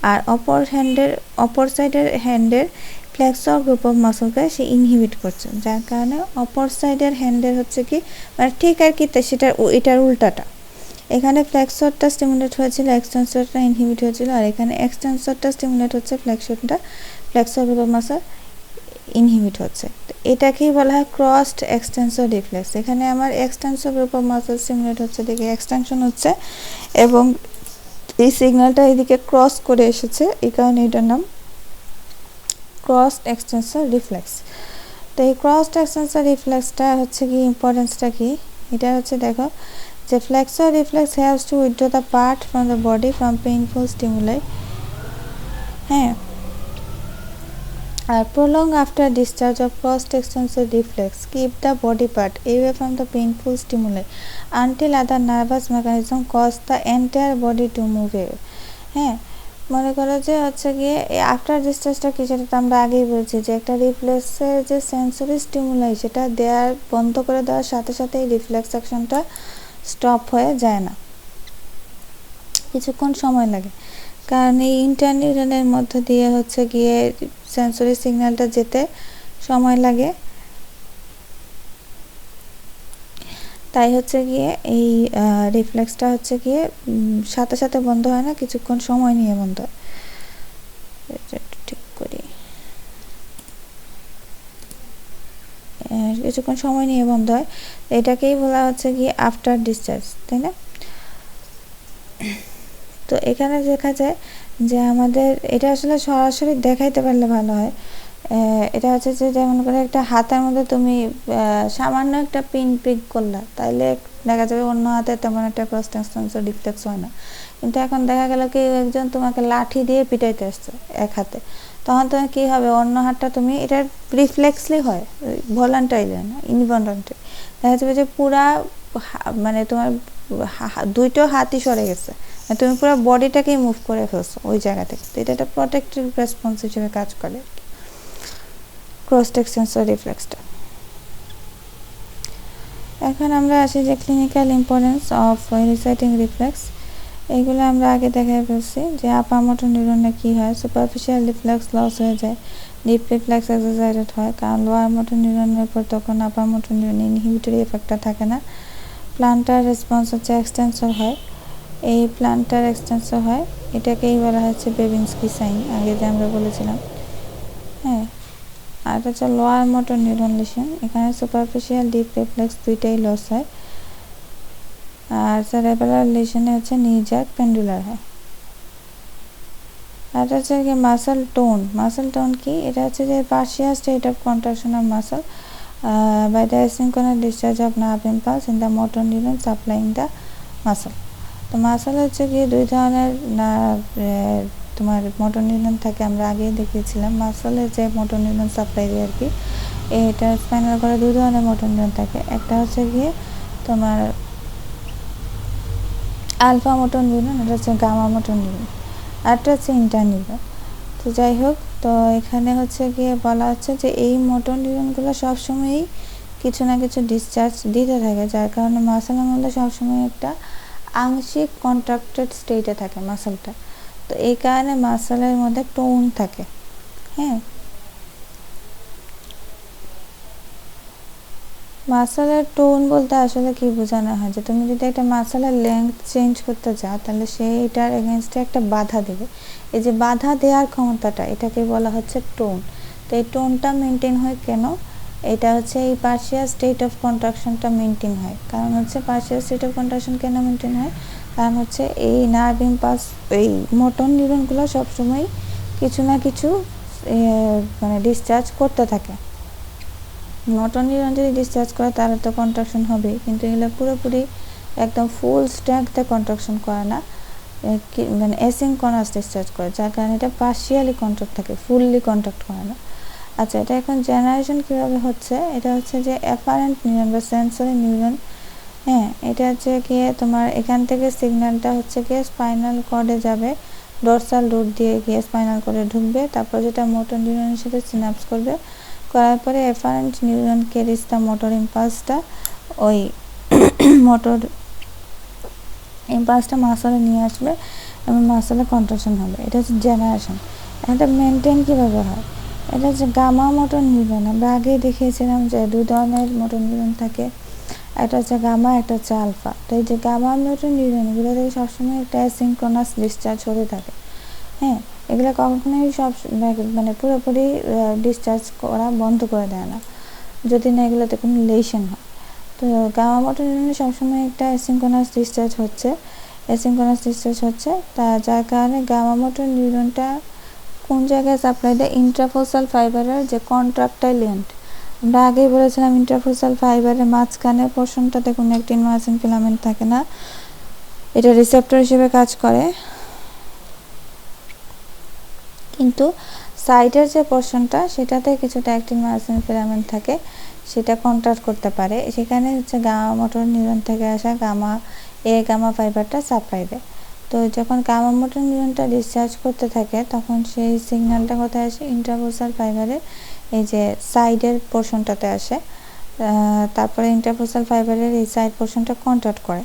আর অপর সাইডের হ্যান্ডের ফ্লেক্সর গ্রুপ অফ মাসলকে সে ইনহিবিট করছে, যার কারণে অপর সাইডের হ্যান্ডের হচ্ছে কি মানে ঠিক আর কি এটার উল্টাটা। এখানে ফ্লেক্সরটা স্টিমুলেট হয়েছিল, এক্সটেন্সরটা ইনহিবিট হয়েছিল, আর এখানে এক্সটেন্সরটা স্টিমুলেট হচ্ছে, flexor group of muscle inhibit হচ্ছে। এটাকেই বলা হয় ক্রসড এক্সটেন্সর রিফ্লেক্স। এখানে আমার extensor group of muscle stimulate হচ্ছে, এদিকে এক্সটেনশন হচ্ছে, এবং এই সিগন্যালটা এদিকে ক্রস করে এসেছে, এই কারণে এটার নাম ক্রসড এক্সটেন্সর রিফ্লেক্স। তো এই ক্রসড এক্সটেন্সর রিফ্লেক্সটা হচ্ছে কি ইম্পর্টেন্সটা কি, এটা হচ্ছে দেখো যে flexor reflex helps to withdraw the part from the body from painful stimuli, হ্যাঁ, আর prolong after discharge of cross extensor reflex keep the body part away from the painful stimuli until other nervous mechanism cause the entire body to move away। হ্যাঁ, মনে করো যে হচ্ছে গিয়ে after ডিসচার্জটা কি, সেটা তো আমরা আগেই বলছি যে একটা রিফ্লেক্সের যে সেন্সরি স্টিমুলাই সেটা বন্ধ করে দেওয়ার সাথে সাথে এই রিফ্লেক্স অ্যাকশনটা স্টপ হয়ে যায় না, কিছুক্ষণ সময় লাগে, কারণ এই ইন্টারনিউরনের মধ্য দিয়ে হচ্ছে গিয়ে সেন্সরি সিগন্যালটা যেতে সময় লাগে। তাই হচ্ছে গিয়ে এই রিফ্লেক্সটা হচ্ছে গিয়ে সাথে সাথে বন্ধ হয় না, কিছুক্ষণ সময় নিয়ে বন্ধ হয়। ঠিক করি, কিছুক্ষণ সময় নিয়ে বন্ধ হয়, এটাকেই বলা হচ্ছে গিয়ে আফটার ডিসচার্জ, তাই না? তো এখানে দেখা যায় যে আমাদের এটা আসলে সরাসরি দেখাইতে পারলে ভালো হয়। এটা হচ্ছে যে যেমন করে একটা হাতের মধ্যে তুমি সামান্য একটা পিন পিক করলা, তাইলে দেখা যাবে অন্য হাতে তেমন একটা ক্রস এক্সটেন্সর রিফ্লেক্স হয় না। কিন্তু এখন দেখা গেল কি একজন তোমাকে লাঠি দিয়ে পিটাইতে আসছে এক হাতে, তখন তুমি কী হবে, অন্য হাতটা তুমি এটা রিফ্লেক্সলি হয়, ভলান্টারি না, ইনভলান্টারি। দেখা যাবে যে পুরা মানে তোমার দুইটো হাতই সরে গেছে, তুমি পুরো বডিটাকেই মুভ করে ফেলছো ওই জায়গা থেকে। তো এটা একটা প্রোটেক্টিভ রেসপন্স হিসেবে কাজ করে ক্রস এক্সটেন্সর রিফ্লেক্সটা। এখন আমরা আসি যে clinical importance of reciting reflex. এইগুলো আমরা আগে দেখাই ফেলছি যে আপার মোটর নিউরনে কী হয়, সুপারফিশিয়াল রিফ্লেক্স লস হয়ে যায়, ডিপ রিফ্লেক্স এক্সারসাইটেড হয়, কারণ লোয়ার মোটর নিউরনের উপর তখন আপার মোটর নিউরনে ইনহিবিটরি এফেক্টটা থাকে না। প্লান্টার রেসপন্স হচ্ছে এক্সটেন্সর হয়, এই প্লান্টার এক্সটেন্সর হয়, এটাকেই বলা হচ্ছে বেবিনস্কি সাইন, আগে যে আমরা বলেছিলাম। হ্যাঁ, আর এটা হচ্ছে লোয়ার মোটর নিউরন লিশন, এখানে সুপারফিশিয়াল ডিপ রিফ্লেক্স দুইটাই লস হয়, আর সেরেব্রাল লিশনে হচ্ছে নিজাক পেন্ডুলার হয়। আর এটা হচ্ছে কি মাসল টোন কি, এটা হচ্ছে যে partial state of contraction of muscle by the asynchronous discharge of nerve impulse in the motor neuron supplying the muscle। তো মাসল হচ্ছে কি দুই ধরনের তোমার মোটর নিউরন থাকে, আমরা আগেই দেখিয়েছিলাম। মাসলের যে মোটর নিউরন সাপ্লাই দেয় আর কি, এটা স্পাইনাল করে দুই ধরনের মোটর নিউরন থাকে, একটা হচ্ছে গিয়ে তোমার আলফা মোটর নিউরন, এটা হচ্ছে গামা মোটর নিউরন, আরটা হচ্ছে ইন্টারনিউরন। তো যাই হোক, তো এখানে হচ্ছে গিয়ে বলা হচ্ছে যে এই মোটর নিউরনগুলো সবসময়ই কিছু না কিছু ডিসচার্জ দিতে থাকে, যার কারণে মাসেলের মধ্যে সবসময় একটা আংশিক কন্ট্রাক্টেড স্টেটে থাকে মাসেলটা। তো এই কারণে মাসেলের মধ্যে টোন থাকে। হ্যাঁ, মাসেলের টোন বলতে আসলে কি বোঝানো হয়, যে তুমি যদি একটা মাসেলের লেন্থ চেঞ্জ করতে চাও তাহলে সেইটার এগেনস্টে একটা বাধা দেবে। এই যে বাধা দেওয়ার ক্ষমতাটা, এটাকে বলা হচ্ছে টোন। তো এই টোনটা মেনটেন হয় কেন? এটা হচ্ছে এই পার্শিয়াল স্টেট অফ কন্ট্রাকশনটা মেনটেন হয়। কারণ হচ্ছে পার্শিয়াল স্টেট অফ কন্ট্রাকশন কেন মেনটেন হয়? কারণ হচ্ছে এই নার্ভ ইম্পালস, এই মোটর নিউরনগুলো সবসময় কিছু না কিছু মানে ডিসচার্জ করতে থাকে। মোটর নিউরন যদি ডিসচার্জ করে তাহলে তো কন্ট্রাকশন হবেই, কিন্তু এগুলো পুরোপুরি একদম ফুল স্ট্রেংথে কন্ট্রাকশন করে না, মানে অ্যাসিনক্রোনাস ডিসচার্জ করে, যার কারণে এটা পার্শিয়ালি কন্ট্রাক্ট থাকে, ফুললি কন্ট্রাক্ট করে না। আচ্ছা, এটা এখন জেনারেশন কীভাবে হচ্ছে? এটা হচ্ছে যে অ্যাপারেন্ট নিউরন বা সেন্সরি নিউরন। হ্যাঁ, এটা হচ্ছে গিয়ে তোমার এখান থেকে সিগন্যালটা হচ্ছে গিয়ে স্পাইনাল কর্ডে যাবে, ডরসাল রুট দিয়ে গিয়ে স্পাইনাল কর্ডে ঢুকবে, তারপর যেটা মোটর নিউরনের সাথে সিনাপস করবে, করার পরে efferent neuron carries the motor ইম্পালসটা, ওই মোটর ইম্পালসটা মাসলে নিয়ে আসবে এবং মাসলে কন্ট্রাকশন হবে। এটা হচ্ছে জেনারেশন। এটা মেনটেন কীভাবে হয়? এটা হচ্ছে গামা মোটর নিউরন। আমরা আগেই দেখিয়েছিলাম যে দুই ধরনের মোটর নিউরন থাকে, একটা হচ্ছে গামা, একটা হচ্ছে আলফা। তো এই যে গামা মোটর নিউরন, এগুলো থেকে সবসময় একটা অ্যাসিনক্রোনাস ডিসচার্জ হতে থাকে। হ্যাঁ, এগুলো কখনোই সব মানে পুরোপুরি ডিসচার্জ করা বন্ধ করে দেয় না, যদি না এগুলোতে কোনো লেশন হয়। তো গামা মোটর নিউরনে সবসময় একটা অ্যাসিনক্রোনাস ডিসচার্জ হচ্ছে, তা যার কারণে গামা মোটর নিউরনটা কোন জায়গায় সাপ্লাই দেয়? ইন্ট্রাফোসাল ফাইবারের যে কন্ট্রাক্টাইল এন্ড, আমরা আগেই বলেছিলাম ইন্ট্রাফোসাল ফাইবারের মাঝখানের পোর্শনটাতে কোনো অ্যাক্টিন মায়োসিন ফিলামেন্ট থাকে না, এটা রিসেপ্টর হিসেবে কাজ করে। কিন্তু সাইডের যে পোর্শনটা, সেটাতে কিছুটা অ্যাক্টিন মায়োসিন ফিলামেন্ট থাকে, সেটা কন্ট্রাক্ট করতে পারে। সেখানে হচ্ছে গামা মোটর নিউরন থেকে আসা গামা ফাইবারটা সাপ্লাই দেয়। তো যখন গামা মোটর নিউরনটা ডিসচার্জ করতে থাকে তখন সেই সিগন্যালটা কোথায় আসে? ইন্ট্রাফোসাল ফাইবারের এই যে সাইডের পোর্শনটাতে আসে। তারপরে ইন্ট্রাফোসাল ফাইবারের এই সাইড পোর্শনটা কন্ট্রাক্ট করে।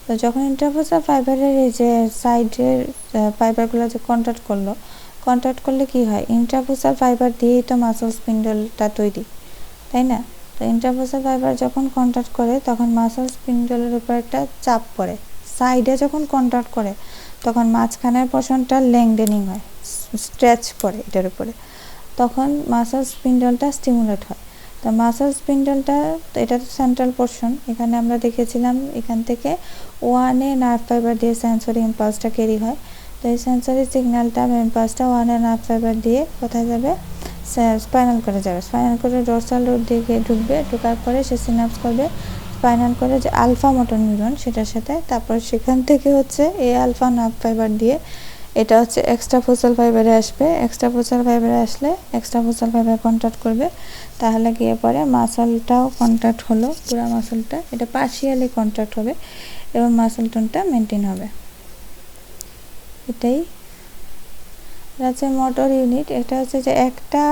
তো যখন ইন্ট্রাফোসাল ফাইবারের এই যে সাইডের ফাইবারগুলো যে কন্ট্রাক্ট করলে কি হয়? ইন্ট্রাফোসাল ফাইবার দিয়েই তো মাসল স্পিন্ডলটা তৈরি, তাই না? তো ইন্ট্রাফোসাল ফাইবার যখন কন্ট্রাক্ট করে তখন মাসল স্পিন্ডলের উপর একটা চাপ পড়ে। সাইডে যখন কন্ট্রাক্ট করে তখন মাঝখানের পোর্শনটা লেংথেনিং হয়, স্ট্রেচ পড়ে এটার উপরে, তখন মাসল স্পিন্ডলটা স্টিমুলেট হয়। তো মাসল স্পিন্ডলটা, এটা তো সেন্ট্রাল পোর্শন, এখানে আমরা দেখেছিলাম এখান থেকে ওয়ানে নার্ভ ফাইবার দিয়ে সেন্সরি ইম্পালসটা ক্যারি হয়। তো এই সেন্সরি সিগন্যালটা ইম্পালসটা ওয়ানে নার্ভ ফাইবার দিয়ে কোথায় যাবে? স্পাইনাল করে যাবে। স্পাইনাল করে ডরসাল রুট দিয়ে ঢুকবে, ঢোকার পরে সে সিনাপস করবে স্পাইনাল করে যে আলফা মোটর নিউরন সেটার সাথে। তারপর সেখান থেকে হচ্ছে এই আলফা নার্ভ ফাইবার দিয়ে এটা হচ্ছে এক্সট্রাফোসাল ফাইবারে আসবে। এক্সট্রাফোসাল ফাইবারে আসলে এক্সট্রাফোসাল ফাইবার কন্ট্রাক্ট করবে, তাহলে গিয়ে পরে মাসলটাও কন্ট্রাক্ট হলো, পুরো মাসলটা, এটা পার্শিয়ালি কন্ট্রাক্ট হবে এবং মাসল টোনটা মেনটেন হবে। এটাই হচ্ছে মোটর ইউনিট। এটা হচ্ছে যে একটা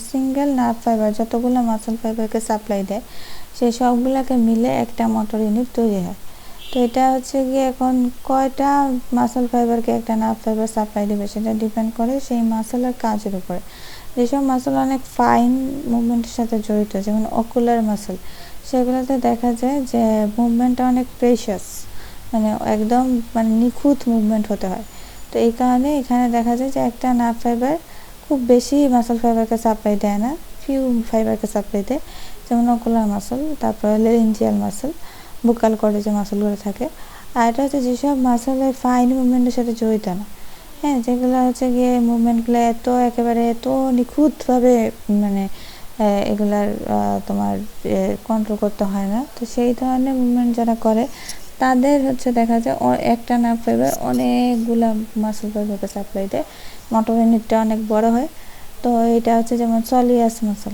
সিঙ্গেল নার্ভ ফাইবার যতগুলো মাসল ফাইবারকে সাপ্লাই দেয় সেই সবগুলোকে মিলে একটা মোটর ইউনিট তৈরি হয়। তো এটা হচ্ছে গিয়ে এখন কয়টা মাসল ফাইবারকে একটা নার্ভ ফাইবার সাপ্লাই দেবে সেটা ডিপেন্ড করে সেই মাসলের কাজের উপরে। যেসব মাসল অনেক ফাইন মুভমেন্টের সাথে জড়িত, যেমন অকুলার মাসল, সেগুলোতে দেখা যায় যে মুভমেন্টটা অনেক প্রেশাস, মানে একদম মানে নিখুঁত মুভমেন্ট হতে হয়। তো এই কারণে এখানে দেখা যায় যে একটা নার্ভ ফাইবার খুব বেশি মাসল ফাইবারকে সাপ্লাই দেয় না, ফিউ ফাইবারকে সাপ্লাই দেয়, যেমন অকুলার মাসল, তারপরে লেরিঞ্জিয়াল মাসল, বুকাল কর্ডে যে মাসলগুলো থাকে। আর এটা হচ্ছে যেসব মাসলের ফাইন মুভমেন্টের সাথে জড়িত না, হ্যাঁ, যেগুলো হচ্ছে গিয়ে মুভমেন্টগুলো একেবারে এত নিখুঁতভাবে মানে এগুলার তোমার কন্ট্রোল করতে হয় না, তো সেই ধরনের মুভমেন্ট যারা করে তাদের হচ্ছে দেখা যায় একটা নার্ভ ফাইবার অনেকগুলা মাসল ফাইবারকে সাপ্লাই দেয়, মোটর ইউনিটটা অনেক বড় হয়। তো এটা হচ্ছে যেমন সলিয়াস মাসল।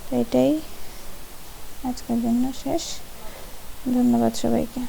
তো এটাই আজকের জন্য শেষ। ধন্যবাদ সবাইকে।